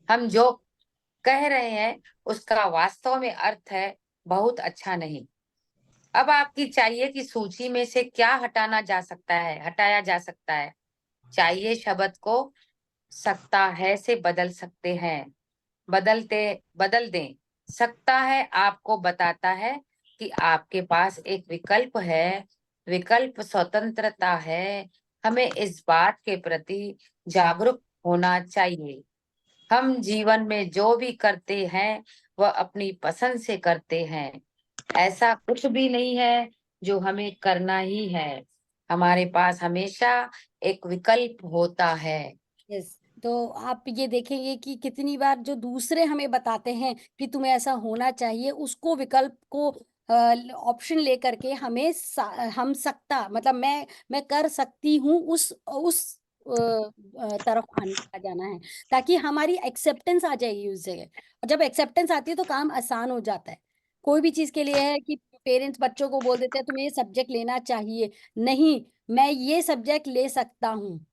हम जो कह रहे हैं उसका वास्तव में अर्थ है बहुत अच्छा नहीं। अब आपकी चाहिए की सूची में से क्या हटाया जा सकता है। चाहिए शब्द को सकता है से बदल सकते हैं। बदल दें। सकता है आपको बताता है कि आपके पास एक विकल्प है। विकल्प स्वतंत्रता है। हमें इस बात के प्रति जागरूक होना चाहिए। हम जीवन में जो भी करते हैं वह अपनी पसंद से करते हैं। ऐसा कुछ भी नहीं है जो हमें करना ही है। हमारे पास हमेशा एक विकल्प होता है। यस, तो आप ये देखेंगे कि कितनी बार जो दूसरे हमें बताते हैं कि तुम्हें ऐसा होना चाहिए, उसको विकल्प को ऑप्शन लेकर के हम सकता मतलब मैं कर सकती हूँ, उस तरफ आ जाना है, ताकि हमारी एक्सेप्टेंस आ जाएगी उस जगह। और जब एक्सेप्टेंस आती है तो काम आसान हो जाता है। कोई भी चीज के लिए है कि पेरेंट्स बच्चों को बोल देते हैं तुम्हें ये सब्जेक्ट लेना चाहिए, नहीं, मैं ये सब्जेक्ट ले सकता हूँ।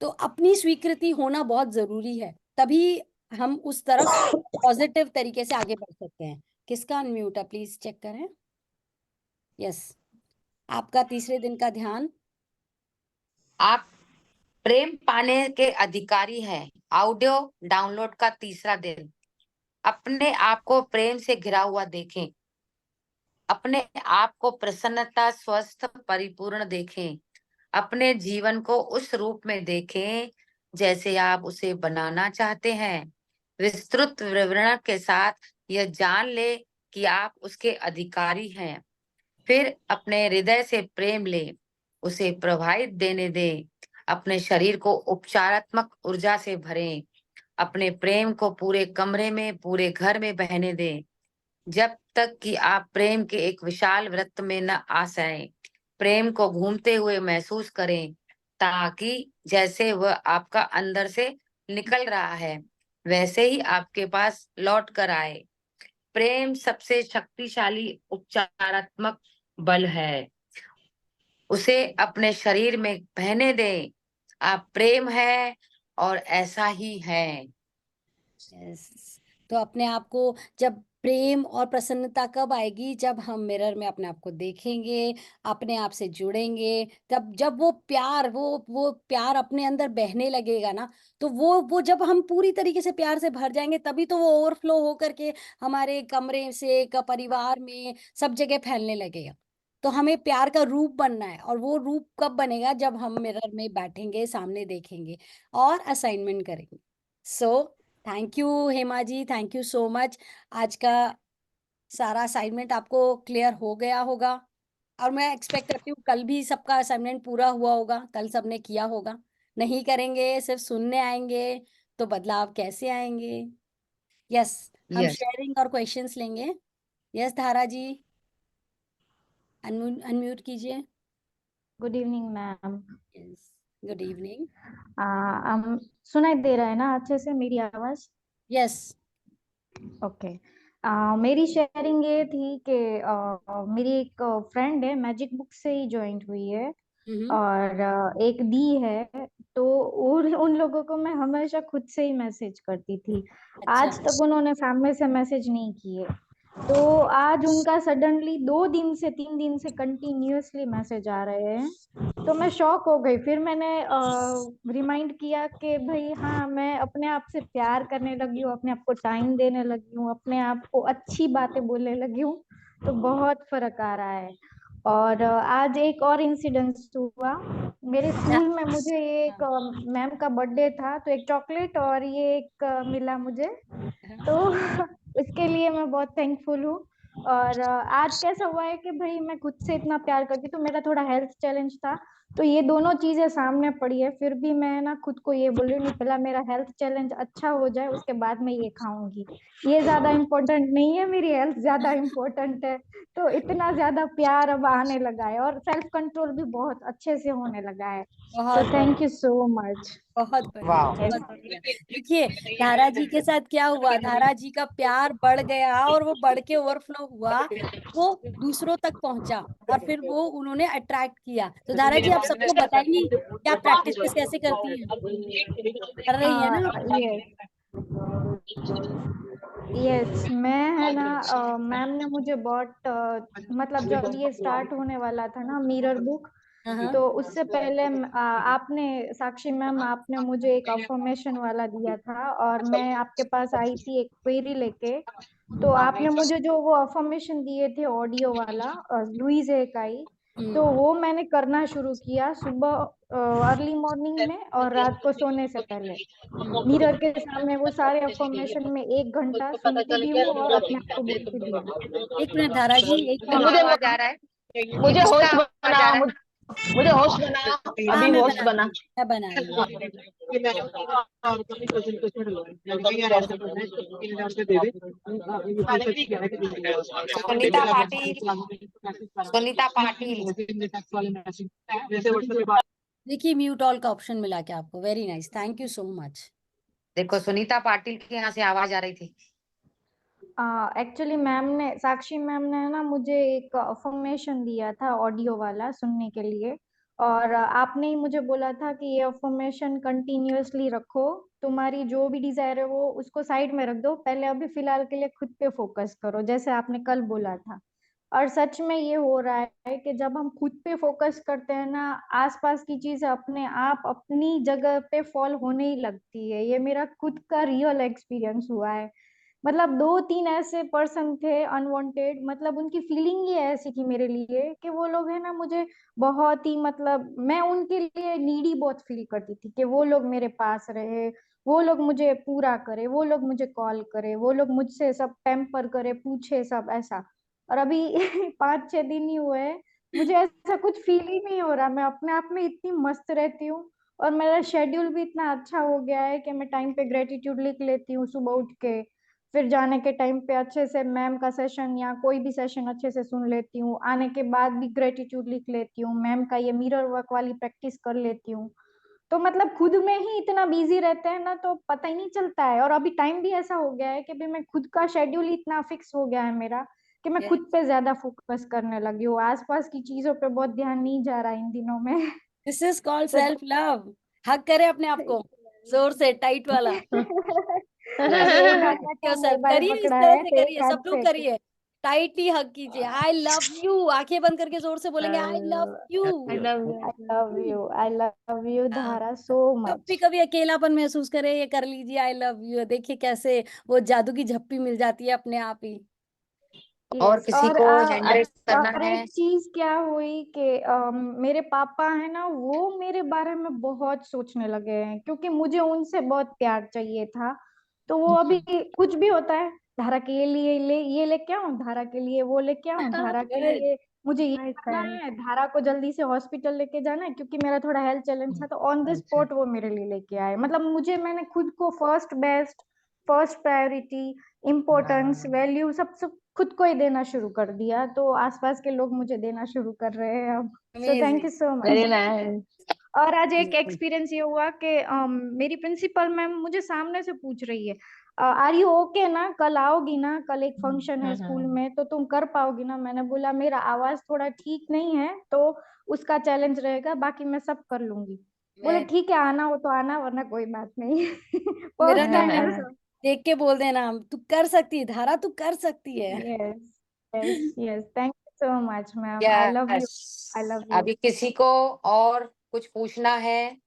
तो अपनी स्वीकृति होना बहुत जरूरी है, तभी हम उस तरफ पॉजिटिव तरीके से आगे बढ़ सकते हैं। किसका अनम्यूट है, प्लीज चेक करें। यस, आपका तीसरे दिन का ध्यान। आप प्रेम पाने के अधिकारी हैं। ऑडियो डाउनलोड का तीसरा दिन। अपने आप को प्रेम से घिरा हुआ देखें। अपने आप को प्रसन्नता, स्वस्थ, परिपूर्ण देखें। अपने जीवन को उस रूप में देखें जैसे आप उसे बनाना चाहते हैं। विस्तृत विवरण के साथ यह जान ले कि आप उसके अधिकारी हैं। फिर अपने हृदय से प्रेम ले, उसे प्रभावित देने दें। अपने शरीर को उपचारात्मक ऊर्जा से भरें। अपने प्रेम को पूरे कमरे में, पूरे घर में बहने दें, जब तक कि आप प्रेम के एक विशाल वृत्त में न आ जाएं। प्रेम को घूमते हुए महसूस करें, ताकि जैसे वह आपका अंदर से निकल रहा है वैसे ही आपके पास लौट कर आए। प्रेम सबसे शक्तिशाली उपचारात्मक बल है। उसे अपने शरीर में बहने दें। आप प्रेम है और ऐसा ही है। यस, तो अपने आप को जब प्रेम और प्रसन्नता कब आएगी, जब हम मिरर में अपने आप को देखेंगे, अपने आप से जुड़ेंगे, तब जब वो प्यार अपने अंदर बहने लगेगा ना, तो वो जब हम पूरी तरीके से प्यार से भर जाएंगे, तभी तो वो ओवरफ्लो हो करके हमारे कमरे से परिवार में सब जगह फैलने लगेगा। तो हमें प्यार का रूप बनना है, और वो रूप कब बनेगा, जब हम मिरर में बैठेंगे, सामने देखेंगे और असाइनमेंट करेंगे। So thank you Hema ji, thank you so much. आज का सारा असाइनमेंट आपको क्लियर हो गया होगा, और मैं एक्सपेक्ट करती हूँ कल भी सबका असाइनमेंट पूरा हुआ होगा, कल सबने किया होगा। नहीं करेंगे, सिर्फ सुनने आएंगे, तो बदलाव कैसे आएंगे। यस, हम यस। शेयरिंग और क्वेश्चंस लेंगे। यस धारा जी, अनम्यूट कीजिए। Good evening ma'am. Yes, good evening. सुनाई दे रहा है ना अच्छे से मेरी आवाज? यस। ओके। मेरी शेयरिंग ये थी कि मेरी एक फ्रेंड है, मैजिक बुक से ही ज्वाइन हुई है। और एक दी है। तो उन उन लोगों को मैं हमेशा खुद से ही मैसेज करती थी। अच्छा। आज तक उन्होंने फैमिली से मैसेज नहीं किए। तो आज उनका सडनली 2 दिन से 3 दिन से कंटिन्यूअसली मैसेज आ रहे हैं। तो मैं शॉक हो गई। फिर मैंने रिमाइंड किया कि भाई हाँ, मैं अपने आप से प्यार करने लगी हूँ, अपने आप को टाइम देने लगी हूँ, अपने आप को अच्छी बातें बोलने लगी हूँ। तो बहुत फर्क आ रहा है। और आज एक और इंसिडेंस हुआ। मेरे अच्छा। स्कूल में मुझे एक मैम का बर्थडे था, तो एक चॉकलेट और ये एक मिला मुझे। तो इसके लिए मैं बहुत थैंकफुल हूँ। और आज कैसा हुआ है कि भाई मैं खुद से इतना प्यार करती, तो मेरा थोड़ा हेल्थ चैलेंज था। तो ये दोनों चीजें सामने पड़ी है, फिर भी मैं ना खुद को ये बोल रही हूँ नहीं, पहला मेरा हेल्थ चैलेंज अच्छा हो जाए, उसके बाद मैं ये खाऊंगी। ये ज्यादा इम्पोर्टेंट नहीं है, मेरी हेल्थ ज्यादा इम्पोर्टेंट है। तो इतना ज्यादा प्यार अब आने लगा है, और सेल्फ कंट्रोल भी बहुत अच्छे से होने लगा है। तो बहुत थैंक बढ़िया। You so much. बहुत बढ़िया, वाह। बहुत बढ़िया। देखिए, धारा जी के साथ क्या हुआ, धारा जी का प्यार बढ़ गया और वो बढ़ के ओवरफ्लो हुआ। वो दूसरों तक पहुंचा और फिर वो उन्होंने अट्रैक्ट किया। तो धारा जी, आप सबको बताएंगी कि आप प्रैक्टिस कैसे करती हैं? कर रही है ना? यस यस, मैं है ना, मैम ने मुझे बहुत मतलब जब ये स्टार्ट होने वाला था ना मिरर बुक, हाँ हाँ। तो उससे पहले आपने साक्षी मैम, आपने मुझे एक अफर्मेशन वाला दिया था, और मैं आपके पास आई थी एक क्वेरी लेके। तो आपने मुझे जो वो अफर्मेशन दिए थे ऑडियो वाला, लुइस एकाई, तो वो मैंने करना शुरू किया सुबह अर्ली मॉर्निंग में, और रात को सोने से पहले मिरर के सामने वो सारे अफर्मेशन में 1 घंटा सुनती भी हूँ और अपने आप को बोलती भी हूँ। एक मिनट धारा जी, एक तो मिनट। मुझे आवाज आ रहा है? मुझे किसका होस्ट आवाज आ बनाओ, रहा है? मुझे होस्ट बनाओ, हाँ, अभी मैं होस्ट बना रही बना। हूँ, मैं बना रही हूँ। सुनीता पाटिल, सुनीता पाटिल। देखिए, म्यूट ऑल का ऑप्शन मिला क्या आपको? Very nice, thank you so much. देखो, सुनीता पाटिल के यहाँ से आवाज आ रही थी। एक्चुअली मैम ने, साक्षी मैम ने ना मुझे एक अफर्मेशन दिया था ऑडियो वाला सुनने के लिए। और आपने ही मुझे बोला था कि ये अफर्मेशन कंटिन्यूअसली रखो, तुम्हारी जो भी डिजायर है वो उसको साइड में रख दो, पहले अभी फिलहाल के लिए खुद पे फोकस करो, जैसे आपने कल बोला था। और सच में ये हो रहा है कि जब हम खुद पे फोकस करते हैं ना, आसपास की चीजें अपने आप अपनी जगह पे फॉल होने ही लगती है। ये मेरा खुद का रियल एक्सपीरियंस हुआ है। मतलब 2-3 ऐसे पर्सन थे अनवांटेड, मतलब उनकी फीलिंग ही ऐसी थी मेरे लिए कि वो लोग है ना मुझे बहुत ही, मतलब मैं उनके लिए नीडी बहुत फील करती थी कि वो लोग मेरे पास रहे, वो लोग मुझे पूरा करे, वो लोग मुझे कॉल करे, वो लोग मुझसे सब पैम्पर करे, पूछे सब ऐसा। और अभी 5-6 दिन ही हुए हैं, मुझे ऐसा कुछ फील ही नहीं हो रहा। मैं अपने आप में इतनी मस्त रहती हूँ, और मेरा शेड्यूल भी इतना अच्छा हो गया है कि मैं टाइम पे ग्रेटिट्यूड लिख लेती हूँ सुबह उठ के। फिर जाने के टाइम पे अच्छे से मैम का सेशन या कोई भी सेशन अच्छे से सुन लेती हूँ, आने के बाद भी ग्रेटिट्यूड लिख लेती हूँ, मैम का ये मिरर वर्क वाली प्रैक्टिस कर लेती हूँ। तो मतलब खुद में ही इतना बिजी रहते हैं ना, तो पता ही नहीं चलता है। और अभी टाइम भी ऐसा हो गया है कि भी मैं खुद का शेड्यूल इतना फिक्स हो गया है मेरा, कि मैं खुद पे ज्यादा फोकस करने लगी हूँ, आसपास की चीजों पे बहुत ध्यान नहीं जा रहा इन दिनों में। दिस इज कॉल्ड तो सेल्फ लव। हक करे अपने आप को, जोर से, टाइट वाला। ये एक हाथ में क्यों तो सेल्फ मोबाइल करिए, इस पकड़ा तरह है, से तो करिए, एक हाथ सब लोग से करिए। टाइटली हक कीजिए, आई लव यू, आंखें बंद करके जोर से बोलेंगे आई love you. I love you धारा सो जब भी मच। कभी अकेलापन महसूस करे, ये कर लीजिए आई लव यू, देखिए कैसे वो जादू की झप्पी मिल जाती है अपने आप ही। और यस। किसी और को हैंडरेस करना और है? एक चीज क्या हुई कि मेरे पापा है ना, वो मेरे बारे में बहुत सोचने लगे हैं, क्योंकि मुझे उनसे बहुत प्यार चाहिए था। तो वो अभी कुछ भी होता है, धारा के लिए ये लेके आऊं, धारा के लिए वो लेके आऊं, धारा के अरे, लिए मुझे ये करना है, धारा को जल्दी से हॉस्पिटल लेके जाना है क्योंकि मेरा थोड़ा हेल्थ चैलेंज था। तो ऑन द अच्छा। स्पॉट वो मेरे लिए लेके आए। मतलब मुझे, मैंने खुद को first best, first priority, importance, value सब सब खुद को ही देना शुरू कर दिया। तो आसपास के लोग मुझे देना शुरू कर रहे हैं अब। So thank amazing. You so very much. Nice. और आज एक एक्सपीरियंस ये हुआ कि मेरी प्रिंसिपल मैम मुझे सामने से पूछ रही है, आर यू ओके ना, कल आओगी ना, कल एक फंक्शन है स्कूल में तो तुम कर पाओगी ना। मैंने बोला मेरा आवाज थोड़ा ठीक नहीं है तो उसका चैलेंज रहेगा, बाकी मैं सब कर लूंगी। बोले मैं ठीक है, आना हो तो आना, वरना कोई बात नहीं। मेरा फर्स्ट टाइम नंबर ऐसा। देख के बोल देना, तू कर सकती है धारा, तू कर सकती है। Yes, yes, yes, thank you so much ma'am, I love you, I yes, love you. अभी किसी को और कुछ पूछना है? यस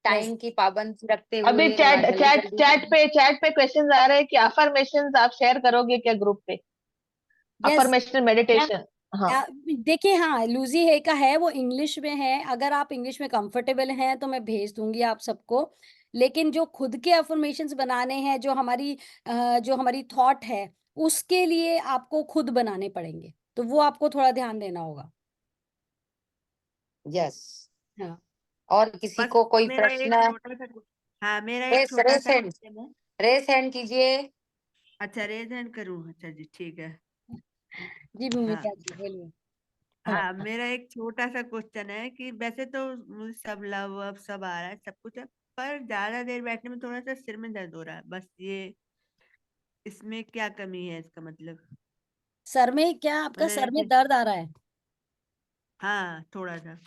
टाइम की पाबंदी रखते अभी हुए थोड़ा चैट जल्दी चैट जल्दी। चैट पे क्वेश्चंस आ रहे हैं कि अफर्मेशंस आप शेयर करोगे क्या ग्रुप पे? यस। अफर्मेशनल मेडिटेशन। हाँ। देखिए, हाँ, लूजी है का है, वो इंग्लिश में है। अगर आप इंग्लिश में कंफर्टेबल हैं तो मैं भेज दूंगी आप सबको। लेकिन जो खुद के अफर्मेशंस बनाने हैं, जो हमारी थॉट है, उसके लिए आपको खुद बनाने पड़ेंगे, तो वो आपको थोड़ा ध्यान देना होगा। यस। हाँ और किसी बस को कोई मेरा एक प्रश्न? छोटा सा, हाँ मेरा एक रेस छोटा रेस सा हैंड, क्वेश्चन है। रेस हैंड कीजिए। अच्छा, रेज हैंड करूँ? अच्छा जी, ठीक है। जी हाँ, भूमिका जी, बोलिए। हाँ मेरा एक छोटा सा क्वेश्चन है कि वैसे तो मुझे सब लव वव सब आ रहा है, सब कुछ है, पर ज्यादा देर बैठने में थोड़ा सा सिर में दर्द हो रहा है, बस ये इसमें क्या कमी है, इसका मतलब? सर में क्या, आपका मतलब सर में जैसे, दर्द आ रहा है? हाँ थोड़ा सा।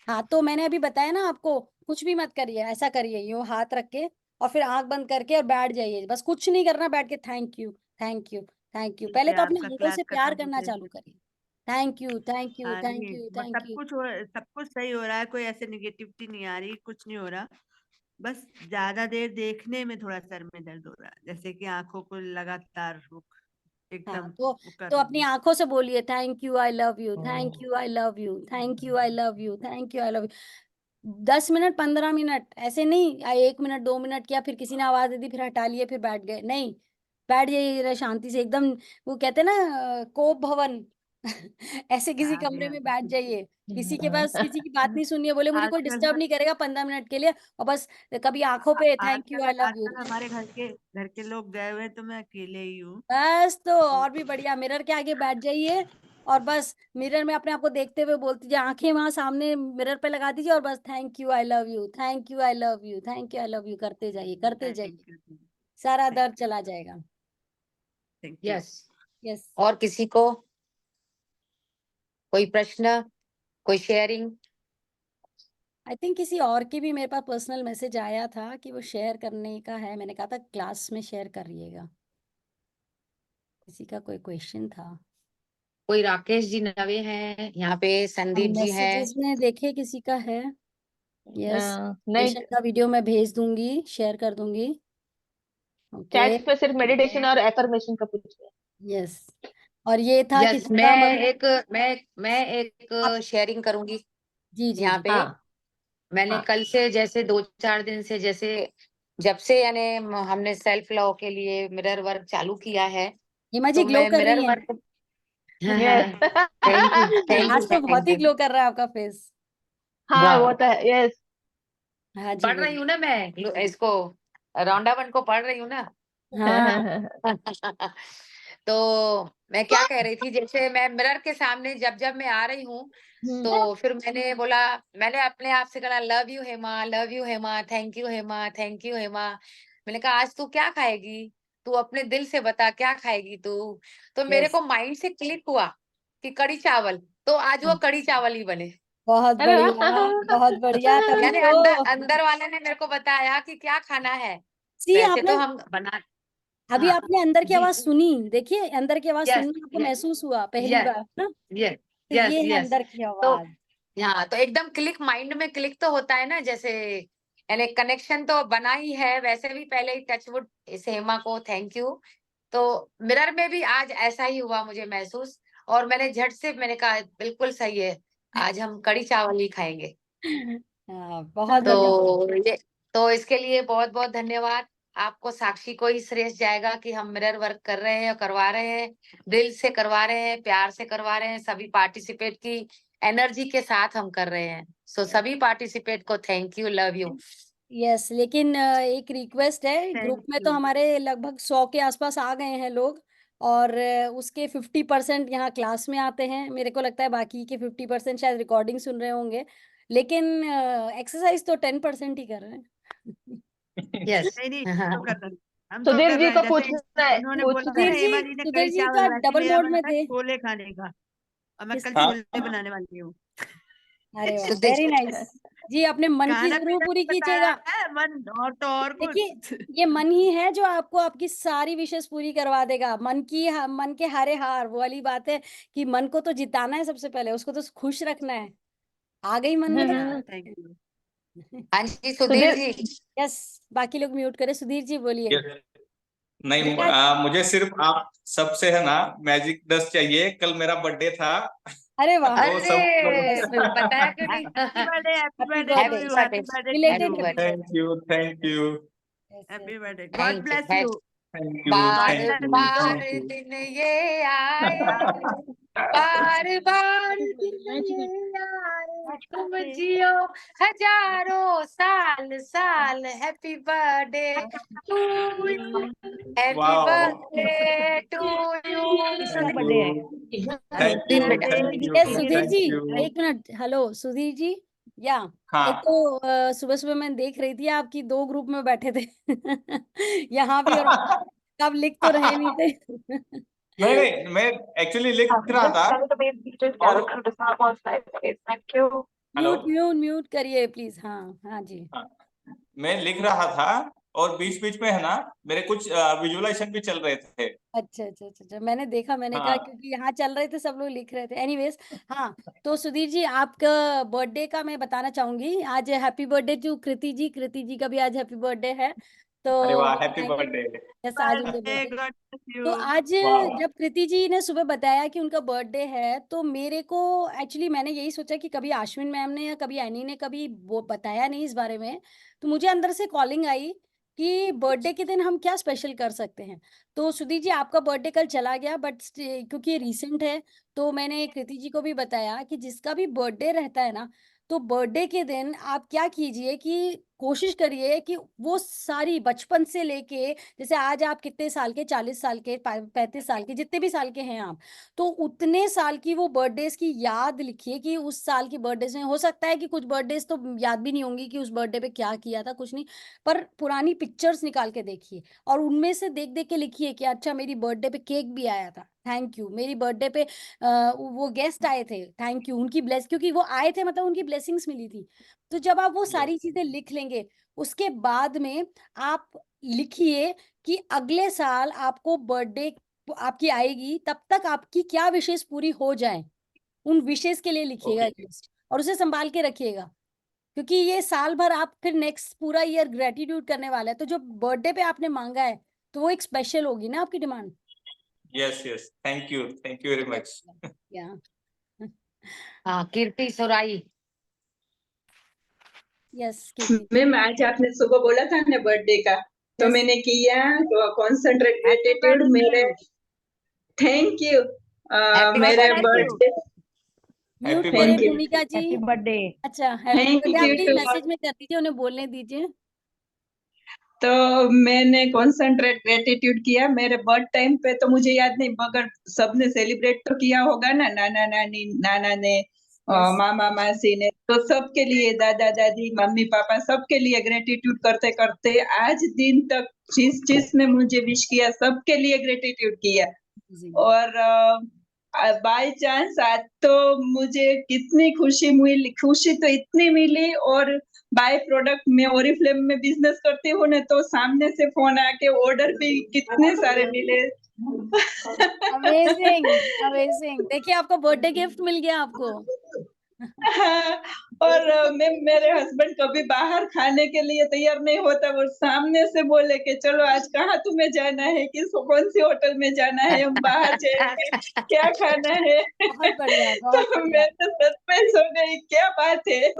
हाँ, तो मैंने अभी बताया ना आपको, कुछ भी मत करिए, ऐसा करिए, यूं हाथ रख के और फिर आंख बंद करके और बैठ जाइए, बस कुछ नहीं करना, बैठ के thank you, thank you, thank you. ठीक पहले है, तो अपने आपका आंखों क्लास से प्यार खत्म तो करना फिर। चालू करिए। थैंक यू, थैंक यू, हाँ थैंक नहीं, यू, बस थैंक यू। सब कुछ सही हो रहा है, कोई ऐसे निगेटिविटी नहीं आ रही, कुछ नहीं हो रहा। बस ज्यादा देर देखने में थोड़ा सर में दर्द हो रहा है, जैसे कि आंखों को लगातार हाँ, एकदम तो वो कर तो रही अपनी हूँ। आंखों से बोलिए, thank you, I love you, thank you, I love you, thank you, I love you, thank you, I love you. 10 minute, 15 minute, ऐसे नहीं 1 मिनट, 2 मिनट किया, फिर किसी ने आवाज दे दी, फिर हटा लिए, फिर बैठ गए, नहीं। बैठ जाइए जरा शांति से एकदम। वो कहते हैं ना, कोप भवन। ऐसे किसी हाँ जी, कमरे हाँ में बैठ जी। जाइए। किसी के पास किसी की बात नहीं सुननी है, बोले मुझे कोई आजकल डिस्टर्ब नहीं करेगा 15 मिनट के लिए, और बस कभी आंखों पे थैंक यू, आजकल आई लव यू। आजकल हमारे घर के लोग गए हुए हैं, तो मैं अकेले ही हूँ। बस तो तो और भी बढ़िया, मिरर के आगे बैठ जाइए और बस मिरर में अपने आप को देखते हुए बोलती जाइए, आंखें वहां सामने मिरर पे लगा दीजिए और बस thank you, I love you, thank you, I love you, thank you, I love you करते जाइए, करते थैंक जाइए। यू, सारा थैंक दर्द यू, चला जाएगा। Thank you. यस। यस। और किसी को कोई प्रश्न, कोई शेयरिंग? आई थिंक किसी और की भी मेरे पास पर्सनल मैसेज आया था कि वो शेयर करने का है, मैंने कहा था क्लास में शेयर करिएगा। किसी का कोई क्वेश्चन था। कोई राकेश जी नवे हैं यहाँ पे, संदीप जी हैं। मैसेजेस में देखे किसी का है। यस। नहीं, सेशन का वीडियो मैं भेज दूंगी, शेयर कर दूंगी। ओके। चैट पे सिर्फ मेडिटेशन और एफर्मेशन का पूछ रहे यस। और ये था यस, किसी का मैं एक आप। शेयरिंग करूंगी जी जी यहाँ जी। पे। हाँ, मैंने हाँ, कल से, जैसे 2-4 दिन से, जैसे जब से यानी हमने सेल्फ लव के लिए मिरर वर्क चालू किया है, हिमा जी तो ग्लो मैं कर मिरर रही हैं। Work yes. Thank you, thank you, आज तो बहुत थैंक ही यू। ग्लो कर रहा है आपका फेस। हाँ, वो वाह, तो है, यस। हाँ जी, पढ़ रही बोलिए। हूँ ना मैं, इसको रौंडा वन को पढ़ रही हूँ ना। हाँ। तो मैं क्या कह रही थी, जैसे मैं मिरर के सामने जब जब मैं आ रही हूँ, हम्म। तो फिर मैंने बोला, मैंने अपने आप से कहा, love you Hema, love you Hema, thank you Hema, thank you Hema. मैंने कहा आज तू क्या खाएगी, तू अपने दिल से बता क्या खाएगी तू। तो मेरे यस। को माइंड से क्लिक हुआ कि कड़ी चावल, तो आज वो कड़ी चावल ही बने। बहुत अरे बढ़िया, बहुत बढ़िया, वाह! तभी यानी अंदर तो। अंदर वाले ने मेरे को बताया कि क्या खाना है। सी वैसे तो आपने हम बना, अभी हाँ आपने अंदर की जी, आवाज सुनी, देखिए अंदर की आवाज यस, सुनना आपको महसूस हुआ पहली यस, बार ना। यस, तो यस, ये है यस। अंदर की तो आवाज। हाँ, तो एकदम क्लिक, माइंड में क्लिक तो होता है ना, जैसे यानी कनेक्शन तो बना ही है। वैसे भी पहले ही टचवुड इस हेमा को थैंक यू। तो मिरर में भी आज ऐसा ही हुआ मुझे महसूस, और मैंने झट से मैंने कहा बिल्कुल सही है, आज हम कड़ी चावल ही खाएंगे। हाँ, बहुत बढ़िया। ये तो इसके लिए बहुत बहुत धन्यवाद। आपको, साक्षी को ही श्रेय जाएगा कि हम मिरर वर्क कर रहे हैं और करवा रहे हैं, दिल से करवा रहे हैं, प्यार से करवा रहे हैं, सभी पार्टिसिपेट की एनर्जी के साथ हम कर रहे हैं। सो सभी पार्टिसिपेट को thank you, love you. Yes, लेकिन एक रिक्वेस्ट है, ग्रुप थैंक में तो यू। हमारे लगभग 100 के आसपास आ गए हैं लोग, और उसके 50% यहाँ क्लास में आते हैं, मेरे को लगता है बाकी के 50% शायद रिकॉर्डिंग सुन रहे होंगे। लेकिन एक्सरसाइज तो 10% ही कर रहे हैं। यस नहीं नहीं, हम तो कर रहे हैं, हम तो सुधीर कर जी रहे हैं। को जैसे पूछना है, इन्होंने बोला पूछना था सुधीर ना, है। जी, हेमा जी ने सुधीर कढ़ी जी तो चावल, आप वैसे डबल मेरा मोड बना में था थे। छोले खाने का, और मैं कल अच्छा, छोले बनाने वाली हूँ। अरे वाह, सुधीर वेरी नाइस जी। अपने मन की खाना जरूर पीना पूरी बताया कीजिएगा। है, मन और तो और देखिए, कुछ। ये मन ही है जो आपको आपकी सारी विशेष पूरी करवा देगा। मन के हारे हार, वो वाली बात है कि मन को तो जिताना है, सबसे पहले उसको तो खुश रखना है। आ गई मन में तो हाँ, थैंक यू। हाँ जी सुधीर सुधीर जी। यस, बाकी लोग म्यूट करें। सुधीर जी बोलिए। Yes. नहीं, बेटा, मुझे सिर्फ आप सबसे है ना मैजिक 10 चाहिए। कल मेरा बर्थडे था, अरे वाह, तो सब अरे बताया क्यों नहीं? Happy happy birthday to birthday, happy you, birthday, happy birthday to belated you, happy happy birthday, thank birthday. You, thank you, yes yes. Happy birthday, God thank you bless thank you, thank you, बार God thank bless you, you. बार थैंक यू। दिन ये आए, बार बार दिन ये आए, तुम जियो हजारों साल साल। Happy birthday to you, happy वाह, बर्थडे टू यू। किसका थैंक बर्थडे यू, है? थैंक दिन यू, बेटा। Thank you, yes Sudhir ji, thank you. एक मिनट। हेलो सुधीर जी, या एक हाँ, तो सुबह सुबह मैं देख रही थी आपकी 2 ग्रुप में बैठे थे यहाँ भी और वहाँ भी। आप लिख तो रहे नहीं थे। नहीं नहीं, मैं एक्चुअली लिख रहा था। और हेलो, म्यूट म्यूट म्यूट करिए प्लीज। हाँ हाँ जी। हाँ, मैं लिख रहा था और बीच बीच में है ना मेरे कुछ विजुअलाइजेशन भी चल रहे थे। अच्छा अच्छा अच्छा अच्छा, मैंने देखा, मैंने कहा हाँ, क्योंकि यहाँ चल रहे थे, सब लोग लिख रहे थे। एनीवेज, हाँ, तो सुधीर जी आपका बर्थडे का मैं बताना चाहूंगी। आज हैप्पी बर्थडे टू कृति जी। कृति जी का भी आज हैप्पी बर्थडे है, अरे तो वाह, very happy nice. Birthday. Yes, आज उनका बर्थडे, बर्थडे। गॉड ब्लेस तो यू। आज वाह, जब कृति जी ने सुबह बताया कि उनका बर्थडे है, तो मेरे को एक्चुअली मैंने यही सोचा कि कभी आश्विन मैम ने या कभी एनी ने कभी वो बताया नहीं इस बारे में। तो मुझे अंदर से कॉलिंग आई कि बर्थडे के दिन हम क्या स्पेशल कर सकते हैं। तो सुधीर जी आपका बर्थडे कल चला गया, बट क्योंकि ये रिसेंट है, तो मैंने कृति जी को भी बताया कि जिसका भी बर्थडे रहता है ना, तो बर्थडे के दिन आप क्या कीजिए कि कोशिश करिए कि वो सारी बचपन से लेके, जैसे आज आप कितने साल के, 40 साल के, 35 साल के, जितने भी साल के हैं आप, तो उतने साल की वो बर्थडेज की याद लिखिए कि उस साल की बर्थडेज में हो सकता है कि कुछ बर्थडेज तो याद भी नहीं होंगी कि उस बर्थडे पे क्या किया था, कुछ नहीं, पर पुरानी पिक्चर्स निकाल के देखिए और उनमें से देख देख के लिखिए कि अच्छा मेरी बर्थडे पे केक भी आया था, थैंक यू। मेरी बर्थडे पे वो गेस्ट आए थे, थैंक यू। उनकी ब्लेस, क्योंकि वो आए थे मतलब उनकी ब्लेसिंग्स मिली थी। तो जब आप वो सारी चीजें लिख लेंगे, उसके बाद में आप लिखिए कि अगले साल आपको बर्थडे आपकी आएगी, तब तक आपकी क्या विशेष पूरी हो जाए, उन विशेष के लिए लिखिएगा ओके, एक लिस्ट और उसे संभाल के रखिएगा। क्योंकि ये साल भर आप फिर नेक्स्ट पूरा ईयर ग्रेटिट्यूड करने वाला है, तो जो बर्थडे पे आपने मांगा है, तो वो एक स्पेशल होगी ना आपकी demand. Yes yes, thank you very much. या हाँ कीर्ति सोराई। यस कीर्ति। मैम, आज आपने सुबह बोला था ना बर्थडे का, तो यस, मैंने किया। Concentrate happy gratitude birthday to मेरे। You, thank you. Happy god मेरे birthday bless to you. Birthday. Mute happy करें thank you, birthday. Bhumika ji. Happy birthday. अच्छा, हैप्पी थैंक बर्थडे, आप यू प्लीज टू। मैसेज में कर दीजिए, उन्हें बोलने दीजिए। तो मैंने कॉन्सेंट्रेट ग्रेटिट्यूड किया मेरे बर्थ टाइम पे, तो मुझे याद नहीं, मगर सबने सेलिब्रेट तो किया होगा ना, नाना नानी, नाना ने, यस, मामा मासी ने, तो सबके लिए, दादा दादी, मम्मी पापा, सबके लिए ग्रेटिट्यूड करते करते आज दिन तक जिस जिसने मुझे विश किया सबके लिए ग्रेटिट्यूड किया। और बाय चांस आज तो मुझे कितनी खुशी मिली, खुशी तो इतनी मिली। और बाय प्रोडक्ट में ओरिफ्लेम में बिजनेस करती हूँ ना, तो सामने से फोन आके ऑर्डर भी कितने सारे मिले। Amazing amazing. देखिए आपको बर्थडे गिफ्ट मिल गया आपको। हाँ, और मैं, मेरे हस्बैंड कभी बाहर खाने के लिए तैयार नहीं होता, वो सामने से बोले कि चलो आज कहाँ तुम्हें जाना है, किस कौन सी होटल में जाना है, हम बाहर जाएंगे, क्या खाना है। बहुत बढ़िया, तो बहुत बढ़िया। मैं तो सरप्राइज हो गई, क्या बात है।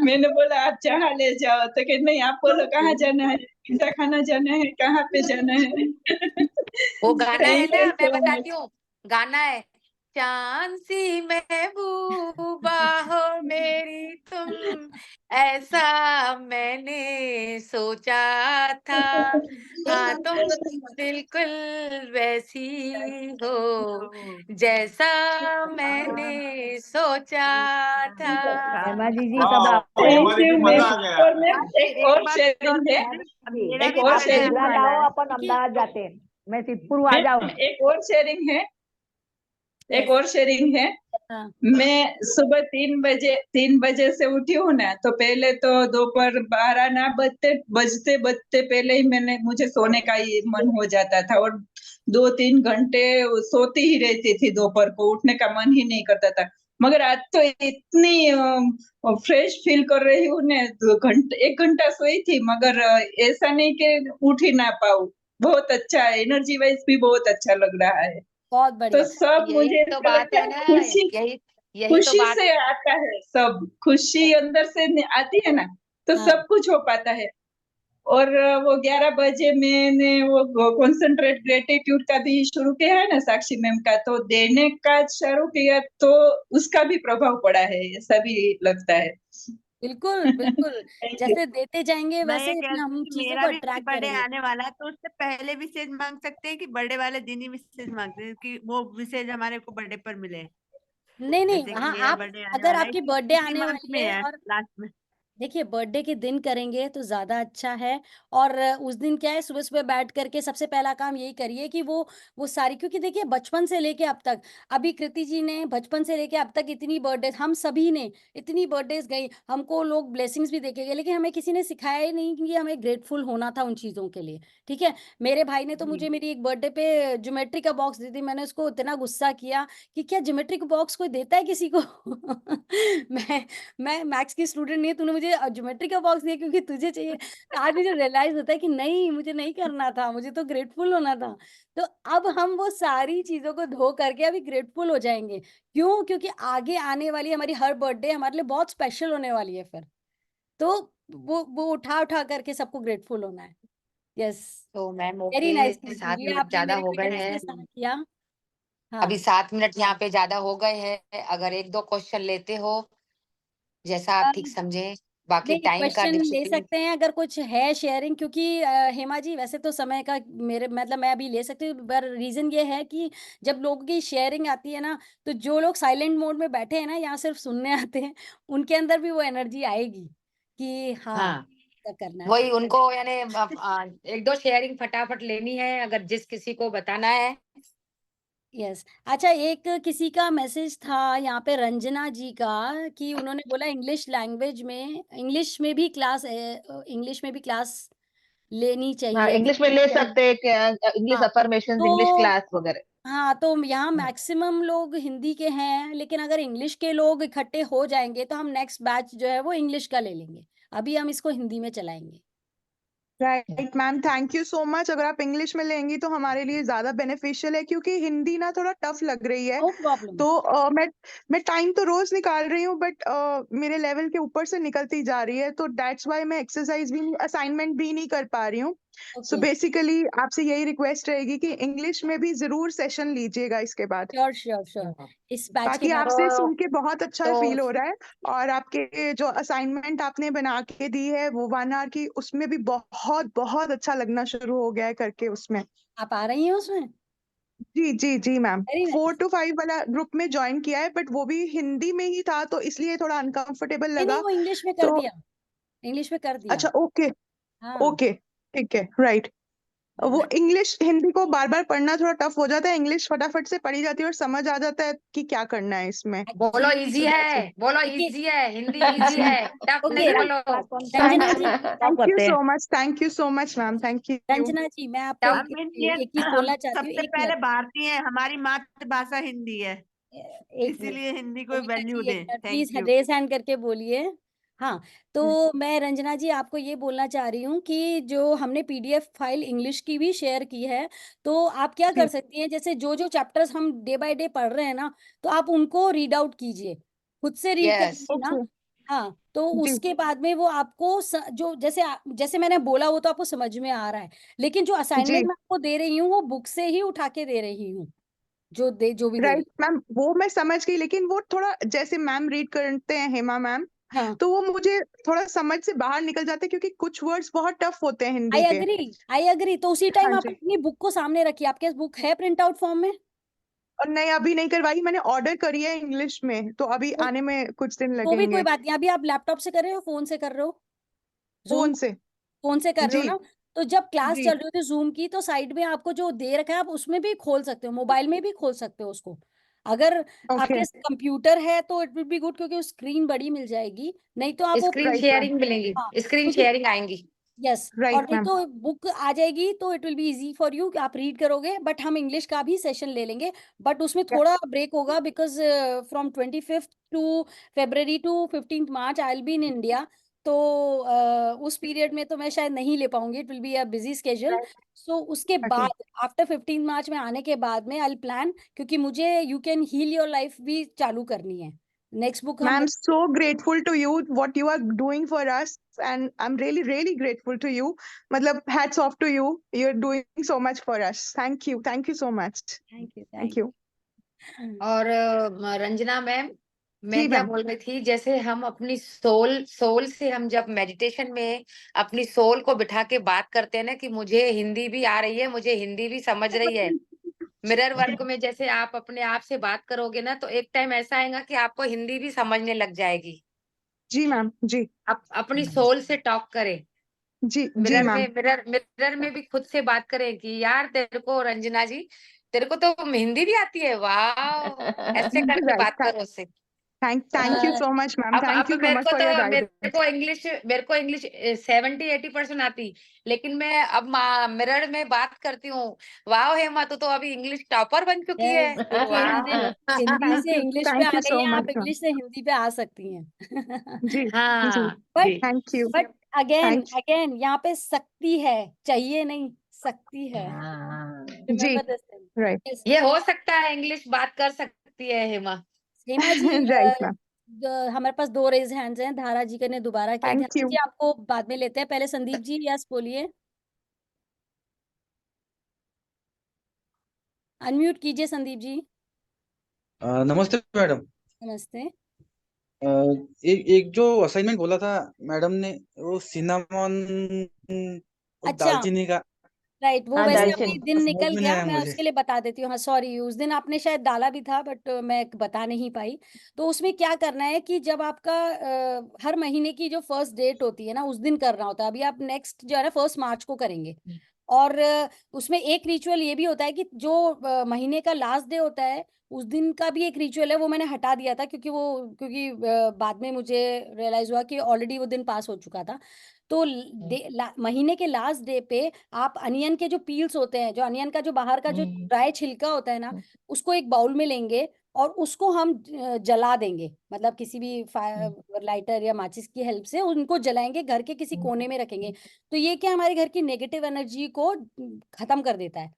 मैंने बोला आप जहाँ ले जाओ, तो कि नहीं, आप बोलो कहाँ जाना है, पिज्जा खाना जाना है, कहाँ पे जाना है। वो गाना है थैंक ना, यू मैं सो बताती मच। हूँ, गाना है, चांद सी महबूबा हो मेरी तुम, ऐसा मैंने सोचा था। हाँ तुम बिल्कुल वैसी हो जैसा मैंने सोचा था। हेमा जी सब वाह आप हेमा थैंक यू दीदी मैम। मजा आ गया। और मैम आपसे एक एक और बात और शेयरिंग है, मेरा एक भी और आप बताने शेयरिंग गुजरात वाला आओ है। अपन अहमदाबाद जाते हैं, मैं सिद्धपुर आ जाऊं। मैम एक और शेयरिंग है, एक यस। और शेयरिंग है। हाँ मैं सुबह 3 बजे से उठी हूँ ना, तो पहले तो दोपहर 12 ना बजते बजते पहले ही मुझे सोने का ही मन हो जाता था, और 2-3 घंटे सोती ही रहती थी, दोपहर को उठने का मन ही नहीं करता था। मगर आज तो इतनी फ्रेश फील कर रही हूँ ने, 1 घंटा सोई थी, मगर ऐसा नहीं कि उठ ही ना पाऊँ। बहुत अच्छा है, एनर्जी वाइज भी बहुत अच्छा लग रहा है। बहुत तो बढ़िया। सब यही मुझे तो ऐसा बात लगता है है ना, खुशी, यही यही तो खुशी बात से आता है सब, खुशी अंदर से आती है ना, तो हाँ सब कुछ हो पाता है। और वो 11 बजे मैंने वो कॉन्सेंट्रेट ग्रेटिट्यूड का भी शुरू किया है ना साक्षी मैम का, तो देने का शुरू किया तो उसका भी प्रभाव पड़ा है, ऐसा भी लगता है। बिल्कुल बिल्कुल, थैंक यू। जैसे देते जाएंगे मैं वैसे ये कह रही हम थी कि चीजों मेरा को भी अट्रैक्ट बर्थडे करेंगे। आने वाला है, तो उससे पहले विशेष मांग सकते हैं कि बर्थडे वाले दिन ही विशेष मांगते हैं कि वो विशेष हमारे को बर्थडे पर मिले। नहीं नहीं, जैसे कि हाँ मेरा आप बर्थडे आने अगर वाला है आपकी बर्थडे इसी आने मंथ वाली में है है, और लास्ट में। देखिए बर्थडे के दिन करेंगे तो ज्यादा अच्छा है। और उस दिन क्या है, सुबह सुबह बैठ करके सबसे पहला काम यही करिए कि वो सारी, क्योंकि देखिए बचपन से लेके अब तक, अभी कृति जी ने बचपन से लेके अब तक इतनी बर्थडे, हम सभी ने इतनी बर्थडेज गई, हमको लोग ब्लेसिंग्स भी देके गए, लेकिन हमें किसी ने सिखाया ही नहीं कि हमें ग्रेटफुल होना था उन चीजों के लिए। ठीक है, मेरे भाई ने तो जी मुझे मेरी एक बर्थडे पे ज्योमेट्री का बॉक्स दी थी, मैंने उसको इतना गुस्सा किया कि क्या ज्योमेट्री का बॉक्स कोई देता है किसी को। मैं मैथ्स की स्टूडेंट नहीं है, तूने मुझे ज्योमेट्री का बॉक्स दिया क्योंकि तुझे चाहिए। तो आज मुझे रियलाइज होता है कि नहीं, मुझे नहीं करना था, मुझे तो ग्रेटफुल होना था। तो अब हम वो सारी चीजों को धो करके अभी ग्रेटफुल हो जाएंगे। क्यों? क्योंकि आगे आने वाली हमारी हर बर्थडे हमारे लिए बहुत स्पेशल होने वाली है फिर। तो वो उठा उठा करके सबको ग्रेटफुल होना है। यस। तो मैम वेरी ओके, नाइस कृति 7 जी, मिनट आपने ज्यादा मेरे हो को गए इतने हैं। साथ किया। अभी हाँ 7 मिनट यहाँ पे ज्यादा हो गए हैं, अगर 1-2 क्वेश्चन लेते हो, जैसा आप ठीक समझे, बाकी नहीं, टाइम का क्वेश्चन ले डिसिप्लिन। सकते हैं अगर कुछ है शेयरिंग, क्योंकि हेमा जी वैसे तो समय का मेरे मतलब मैं अभी ले सकती हूँ, पर रीजन ये है कि जब लोगों की शेयरिंग आती है ना, तो जो लोग साइलेंट मोड में बैठे हैं ना, यहाँ सिर्फ सुनने आते हैं, उनके अंदर भी वो एनर्जी आएगी कि हाँ हाँ क्या करना है। वही उनको यानी 1-2 शेयरिंग फटाफट लेनी है, अगर जिस किसी को बताना है। यस। अच्छा, एक किसी का मैसेज था यहाँ पे रंजना जी का, कि उन्होंने बोला इंग्लिश लैंग्वेज में, इंग्लिश में भी क्लास लेनी हाँ चाहिए। इंग्लिश में ले सकते हैं, इंग्लिश हाँ अफर्मेशन, इंग्लिश तो क्लास वगैरह। हाँ तो यहाँ मैक्सिमम लोग हिंदी के हैं, लेकिन अगर इंग्लिश के लोग इकट्ठे हो जाएंगे तो हम नेक्स्ट बैच जो है वो इंग्लिश का ले लेंगे। अभी हम इसको हिंदी में चलाएंगे। Right ma'am, thank you so much. अगर आप इंग्लिश में लेंगी तो हमारे लिए ज्यादा बेनिफिशियल है, क्योंकि हिंदी ना थोड़ा टफ लग रही है। No problem. तो मैं टाइम तो रोज निकाल रही हूँ, बट मेरे लेवल के ऊपर से निकलती जा रही है, तो दैट्स वाई मैं एक्सरसाइज भी, असाइनमेंट भी नहीं कर पा रही हूँ। सो ओके, बेसिकली आपसे यही रिक्वेस्ट रहेगी कि इंग्लिश में भी जरूर सेशन लीजिएगा इसके बाद। श्योर श्योर श्योर, इस बैच के बाकी बाद। आपसे सुन के बहुत अच्छा तो फील हो रहा है। और आपके जो असाइनमेंट आपने बना के दी है वो 1 आवर की, उसमें भी बहुत बहुत अच्छा लगना शुरू हो गया है करके उसमें। आप आ रही हैं उसमें? जी जी जी मैम, वेरी 4 नाइस। to 5 वाला ग्रुप में ज्वाइन किया है, बट वो भी हिंदी में ही था, तो इसलिए थोड़ा अनकंफर्टेबल नहीं नहीं, लगा। वो इंग्लिश में कर तो दिया, इंग्लिश में कर दिया। अच्छा, ओके हाँ ओके, ठीक है, राइट। वो इंग्लिश हिंदी को बार बार पढ़ना थोड़ा टफ हो जाता है, इंग्लिश फटाफट से पढ़ी जाती है और समझ आ जाता है कि क्या करना है इसमें। बोलो एक्चुअली इजी सो दैट्स है, इट। बोलो देखिए, इजी है, हिंदी इजी जी, है, टफ ओके नहीं बोलो। Ranjana ji, thank you so much, thank you so much ma'am, thank you. Ranjana ji मैं आपको टफ अब मीन ये एक चीज हम बोलना चाहती हूँ, सबसे एक पहले मिनट, भारतीय हैं, हमारी मातृभाषा हिंदी है, एक मिनट। इसीलिए हिंदी को कविता वैल्यू जी एक दें। Minute please, thank you. Raise hand करके बोलिए। हाँ, तो मैं रंजना जी आपको ये बोलना चाह रही हूँ कि जो हमने पीडीएफ फाइल इंग्लिश की भी शेयर की है, तो आप क्या कर जी सकती हैं, जैसे जो जो चैप्टर्स हम डे बाय डे पढ़ रहे हैं ना, तो आप उनको रीड आउट कीजिए, खुद से रीड यस करिए ना। ओके हाँ, तो जी उसके बाद में वो आपको जो जैसे जैसे मैंने बोला वो तो आपको समझ में आ रहा है, लेकिन जो जी असाइनमेंट मैं आपको दे रही हूँ वो बुक से ही उठा के दे रही हूँ। जो भी दे राइट मैम, वो मैं समझ गई, लेकिन वो थोड़ा जैसे मैम रीड करते हैं हेमा मैम, हाँ, तो वो मुझे थोड़ा समझ से बाहर निकल जाते हैं क्योंकि कुछ वर्ड्स बहुत टफ होते हैं हिंदी के। I agree. तो उसी टाइम हाँ आप जी। अपनी बुक को सामने रखिए। आपके पास बुक है प्रिंट आउट फॉर्म में? और नहीं, अभी नहीं करवाई, मैंने ऑर्डर करी है इंग्लिश में, तो अभी तो, आने में कुछ दिन तो भी कोई लगेंगे। बात नहीं। अभी आप लैपटॉप से कर रहे हो, फोन से कर रहे हो? जूम फोन से। फोन से कर रहे हो जी ना? तो जब क्लास जी। चल रही होती है जूम की, तो साइड में आपको जो दे रखा है आप उसमें भी खोल सकते हो, मोबाइल में भी खोल सकते हो उसको। अगर ओके। आपके कंप्यूटर है तो इट विल बी गुड, क्योंकि स्क्रीन बड़ी मिल जाएगी। नहीं तो आप वो स्क्रीन राइट मैम। शेयरिंग मिलेंगी, हाँ, स्क्रीन क्योंकि शेयरिंग आएंगी। यस, और राइट नहीं मैम। तो बुक आ जाएगी तो it will be easy for you कि आप रीड करोगे। बट हम इंग्लिश का भी सेशन ले लेंगे, बट उसमें थोड़ा ब्रेक होगा, because from 25th to February to 15th March I will be in India. तो उस पीरियड में तो मैं शायद नहीं ले पाऊंगी, it will be a busy schedule. So उसके ओके बाद आफ्टर 15 मार्च में आने के बाद में आई प्लान, क्योंकि मुझे you can heal your life भी चालू करनी है। नेक्स्ट बुक हम ma'am, so grateful to you what you are doing for us, and I am really really grateful to you. मतलब hats off to you, you are doing so much for us. Thank you so much. Thank you, thank thank you. और रंजना मैम, मैं जी क्या मैम। बोल रही थी, जैसे हम अपनी सोल सोल से हम जब मेडिटेशन में अपनी सोल को बिठा के बात करते हैं ना कि मुझे हिंदी भी आ रही है, मुझे हिंदी भी समझ रही है, मिरर वर्क में जैसे आप अपने आप से बात करोगे ना, तो एक टाइम ऐसा आएगा कि आपको हिंदी भी समझने लग जाएगी। जी मैम। जी अपनी सोल से टॉक करें, जी। जी मिरर मैम। में मिरर में भी खुद से बात करें कि यार तेरे को, रंजना जी, तेरे को तो हिंदी भी आती है, वाह, ऐसे करके बात राइट। करो उससे। Thank you so much ma'am, अब थैंक यू सो मेरे मच को फॉर तो योर मेरे गाइडेंस। को इंग्लिश 70-80% आती, लेकिन मैं अब मिरर में बात करती हूँ। वाह हेमा, तू तो अभी इंग्लिश टॉपर बन चुकी है, यस, देखिए हिंदी वाह। हिंदी से इंग्लिश पे आ थैंक यू गई सो हैं, मच आप मैम। इंग्लिश से हिंदी पे आ सकती हैं। जी जी। हाँ बट जी। Thank you. But again thank again यहाँ पे सकती है, चाहिए नहीं, सकती है। हाँ, जी। Remember this thing. Right. Yes, ये हो सकता है इंग्लिश बात कर सकती है हेमा। Seema ji, right ma'am. हमारे पास 2 रेज हैंड्स हैं। धारा जी ने दोबारा किया। थैंक धारा यू। जी आपको बाद में लेते हैं, पहले संदीप जी यस बोलिए। अनम्यूट कीजिए संदीप जी। नमस्ते मैडम। नमस्ते। एक एक जो असाइनमेंट बोला था मैडम ने, वो सिनामॉन और अच्छा, दालचीनी का, राइट, वो हाँ, वैसे दालचीनी। अभी दिन समझ निकल में नहीं गया, आया मैं मुझे। उसके लिए बता देती हूँ। हाँ सॉरी, उस दिन आपने शायद डाला भी था, बट मैं बता नहीं पाई। तो उसमें क्या करना है कि जब आपका हर महीने की जो फर्स्ट डेट होती है ना, उस दिन करना होता है। अभी आप नेक्स्ट जो है ना 1 मार्च को करेंगे। और उसमें एक रिचुअल ये भी होता है कि जो महीने का लास्ट डे होता है, उस दिन का भी एक रिचुअल है। वो मैंने हटा दिया था क्योंकि बाद में मुझे रियलाइज हुआ कि ऑलरेडी वो दिन पास हो चुका था। तो महीने के लास्ट डे पे आप अनियन के जो पील्स होते हैं, जो अनियन का जो बाहर का जो ड्राई छिलका होता है ना, उसको एक बाउल में लेंगे और उसको हम जला देंगे। मतलब किसी भी लाइटर या माचिस की हेल्प से उनको जलाएंगे, घर के किसी कोने में रखेंगे। तो ये क्या, हमारे घर की नेगेटिव एनर्जी को खत्म कर देता है।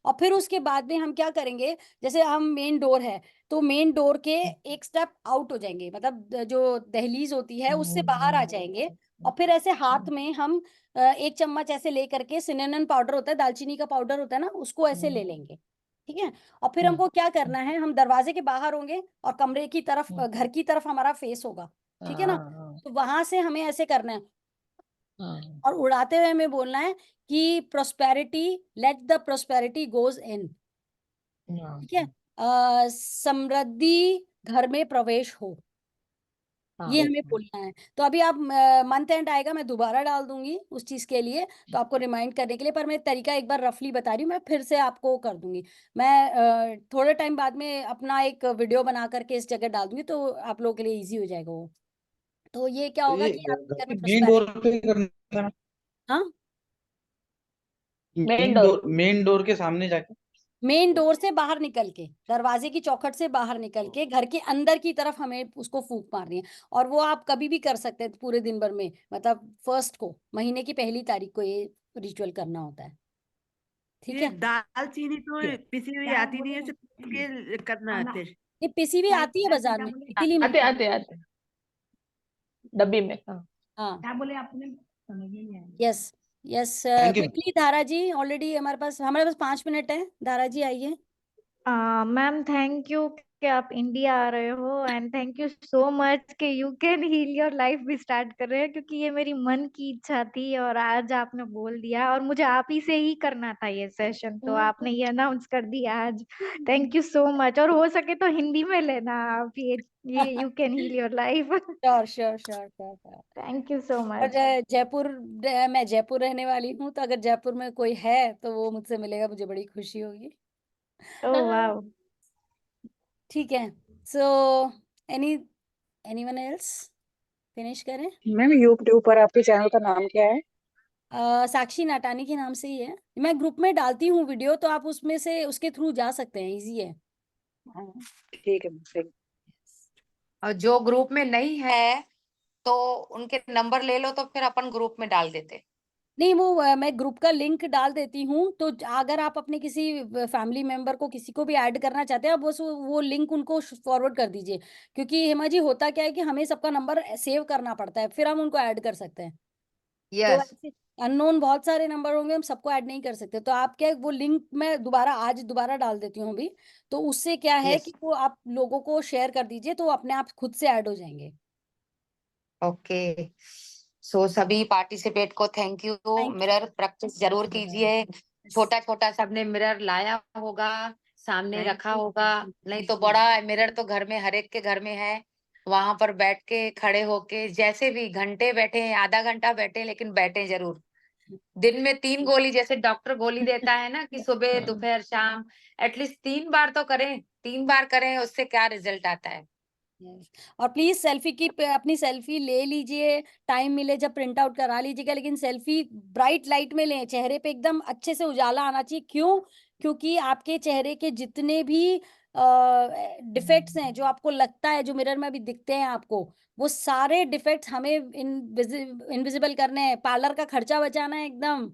और फिर उसके बाद में हम क्या करेंगे, जैसे हम मेन डोर है, तो मेन डोर के एक स्टेप आउट हो जाएंगे, मतलब जो दहलीज होती है उससे बाहर आ जाएंगे। और फिर ऐसे हाथ में हम 1 चम्मच ऐसे ले करके, सिनेमन पाउडर होता है, दालचीनी का पाउडर होता है ना, उसको ऐसे ले लेंगे। ठीक है। और फिर हमको क्या करना है, हम दरवाजे के बाहर होंगे और कमरे की तरफ, घर की तरफ हमारा फेस होगा। ठीक है ना। तो वहां से हमें ऐसे करना है और उड़ाते हुए हमें बोलना है कि prosperity, let the prosperity goes in. ठीक है। समृद्धि घर में प्रवेश हो, ये हमें बोलना है। तो अभी आप मंथ एंड आएगा, मैं दोबारा डाल दूंगी उस चीज के लिए, तो आपको रिमाइंड करने के लिए। पर मैं तरीका एक बार रफली बता रही हूँ, मैं फिर से आपको कर दूंगी। मैं थोड़े टाइम बाद में अपना एक वीडियो बना करके इस जगह डाल दूंगी, तो आप लोगों के लिए इजी हो जाएगा वो। तो ये क्या होगा ये कि आपके घर घर के में मेन डोर प्रोस्पेरिटी। पे करना है? हाँ, मेन डोर। मेन डोर के सामने जाके? मेन डोर से बाहर निकल के, दरवाजे की चौखट से बाहर निकल के घर के अंदर की तरफ हमें उसको फूंक मारनी है। और वो आप कभी भी कर सकते हैं पूरे दिन भर में, मतलब फर्स्ट को, महीने की पहली तारीख को ये रिचुअल करना होता है। ठीक ये है। दालचीनी तो पिसी हुई आती नहीं है, उसे पीस के करना है फिर? ये पिसी हुई आती है बाजार में, इसीलिए आते मिलती है। आते आते डब्बी में। हाँ। हाँ, क्या बोले आपने, समझ में नहीं आया। Yes yes. Thank you. Quickly धारा जी, ऑलरेडी हमारे पास 5 मिनट है। धारा जी आइए। मैम थैंक यू कि आप इंडिया आ रहे हो, and thank you so much कि you can heal your life भी स्टार्ट कर रहे हैं, क्योंकि ये मेरी मन की इच्छा थी और आज आपने बोल दिया, और मुझे आप ही से ही करना था ये सेशन, तो आपने ये अनाउंस कर दिया आज। थैंक यू सो मच, और हो सके तो हिंदी में लेना आप ये you can heal your life. Sure sure sure sure. Thank you so और मच। जयपुर, मैं जयपुर रहने वाली हूँ, तो अगर जयपुर में कोई है तो वो मुझसे मिलेगा, मुझे बड़ी खुशी होगी। Oh wow. ठीक है, सो एनीवन एल्स, फिनिश करें। मैम यूट्यूब पर आपके चैनल का नाम क्या है? साक्षी नाटानी के नाम से ही है। मैं ग्रुप में डालती हूँ वीडियो, तो आप उसमें से उसके थ्रू जा सकते हैं, इजी है। ठीक है मैम। और जो ग्रुप में नहीं है तो उनके नंबर ले लो, तो फिर अपन ग्रुप में डाल देते। नहीं, वो मैं ग्रुप का लिंक डाल देती हूँ, तो अगर आप अपने किसी फैमिली मेंबर को, किसी को भी ऐड करना चाहते हैं, आप बस वो लिंक उनको फॉरवर्ड कर दीजिए। क्योंकि हेमा जी, होता क्या है कि हमें सबका नंबर सेव करना पड़ता है, फिर हम उनको ऐड कर सकते हैं। तो यस ऐसे अननोन बहुत सारे नंबर होंगे, हम सबको ऐड नहीं कर सकते। तो आप क्या, वो लिंक मैं आज दोबारा डाल देती हूँ अभी। तो उससे क्या है यस कि वो आप लोगों को शेयर कर दीजिए, तो वो अपने आप खुद से ऐड हो जाएंगे। ओके। सो सभी पार्टिसिपेट को thank you. Thank mirror practice जरूर कीजिए। छोटा छोटा सबने मिरर लाया होगा, सामने रखा होगा, नहीं तो बड़ा मिरर तो घर में हर एक के घर में है। वहां पर बैठ के, खड़े होके, जैसे भी घंटे बैठे, आधा घंटा बैठे, लेकिन बैठे जरूर। दिन में 3 गोली, जैसे डॉक्टर गोली देता है ना कि सुबह दोपहर शाम, एटलीस्ट 3 बार तो करें। 3 बार करें, उससे क्या रिजल्ट आता है। Yes. और प्लीज सेल्फी की अपनी सेल्फी ले लीजिए, टाइम मिले जब प्रिंट आउट करा लीजिएगा, लेकिन सेल्फी ब्राइट लाइट में लें, चेहरे पे एकदम अच्छे से उजाला आना चाहिए। क्यों? क्योंकि आपके चेहरे के जितने भी डिफेक्ट्स हैं, जो आपको लगता है, जो मिरर में अभी दिखते हैं आपको, वो सारे डिफेक्ट्स हमें इनविजिबल करने हैं, पार्लर का खर्चा बचाना है एकदम।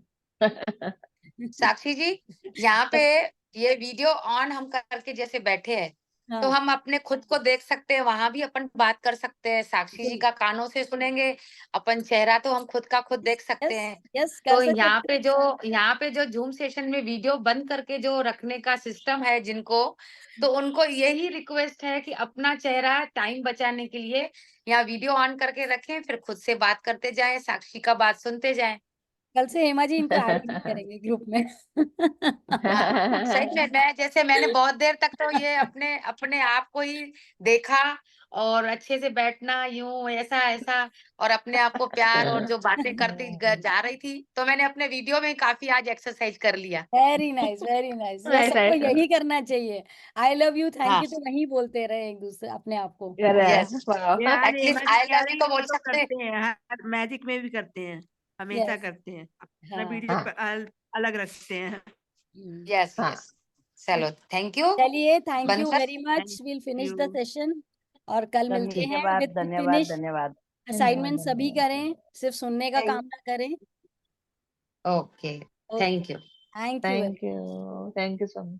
साक्षी जी, यहाँ पे ये वीडियो ऑन हम करके जैसे बैठे हैं, तो हाँ, हम अपने खुद को देख सकते हैं, वहां भी अपन बात कर सकते हैं। साक्षी जी का कानों से सुनेंगे, अपन चेहरा तो हम खुद का खुद देख सकते यस हैं। यस, कर तो सकते हैं। यहाँ पे जो जूम सेशन में वीडियो बंद करके जो रखने का सिस्टम है जिनको, तो उनको यही रिक्वेस्ट है कि अपना चेहरा टाइम बचाने के लिए यहाँ वीडियो ऑन करके रखें, फिर खुद से बात करते जाएं, साक्षी का बात सुनते जाएं। कल से हेमा जी इनको ऐड नहीं करेंगे ग्रुप में। हाँ, सही में मैंने बहुत देर तक तो ये अपने अपने आप को ही देखा, और अच्छे से बैठना यूं ऐसा ऐसा, और अपने आप को प्यार, और जो बातें करती जा रही थी, तो मैंने अपने वीडियो में काफी आज एक्सरसाइज कर लिया। Very nice, very nice. Yes, सबको यही करना चाहिए। आई लव यू, थैंक हाँ यू तो नहीं बोलते रहे एक दूसरे अपने आप को। यस, यार हेमा एटलीस्ट जी आई कह लव रही यू है, तो बोल हम तो सकते हैं। करते हैं, हर मैजिक में भी करते हैं, हमेशा यस, करते हैं, अपना हाँ, वीडियो अलग रखते हैं। यस यस, चलो थैंक यू। चलिए, थैंक यू बनकर very much, thank will finish the you. Session, और कल मिलते हैं धन्यवाद विद धन्यवाद फिनिश। धन्यवाद। असाइनमेंट सभी करें, सिर्फ सुनने का काम ना करें। Okay, thank you. Thank you. Thank you so much.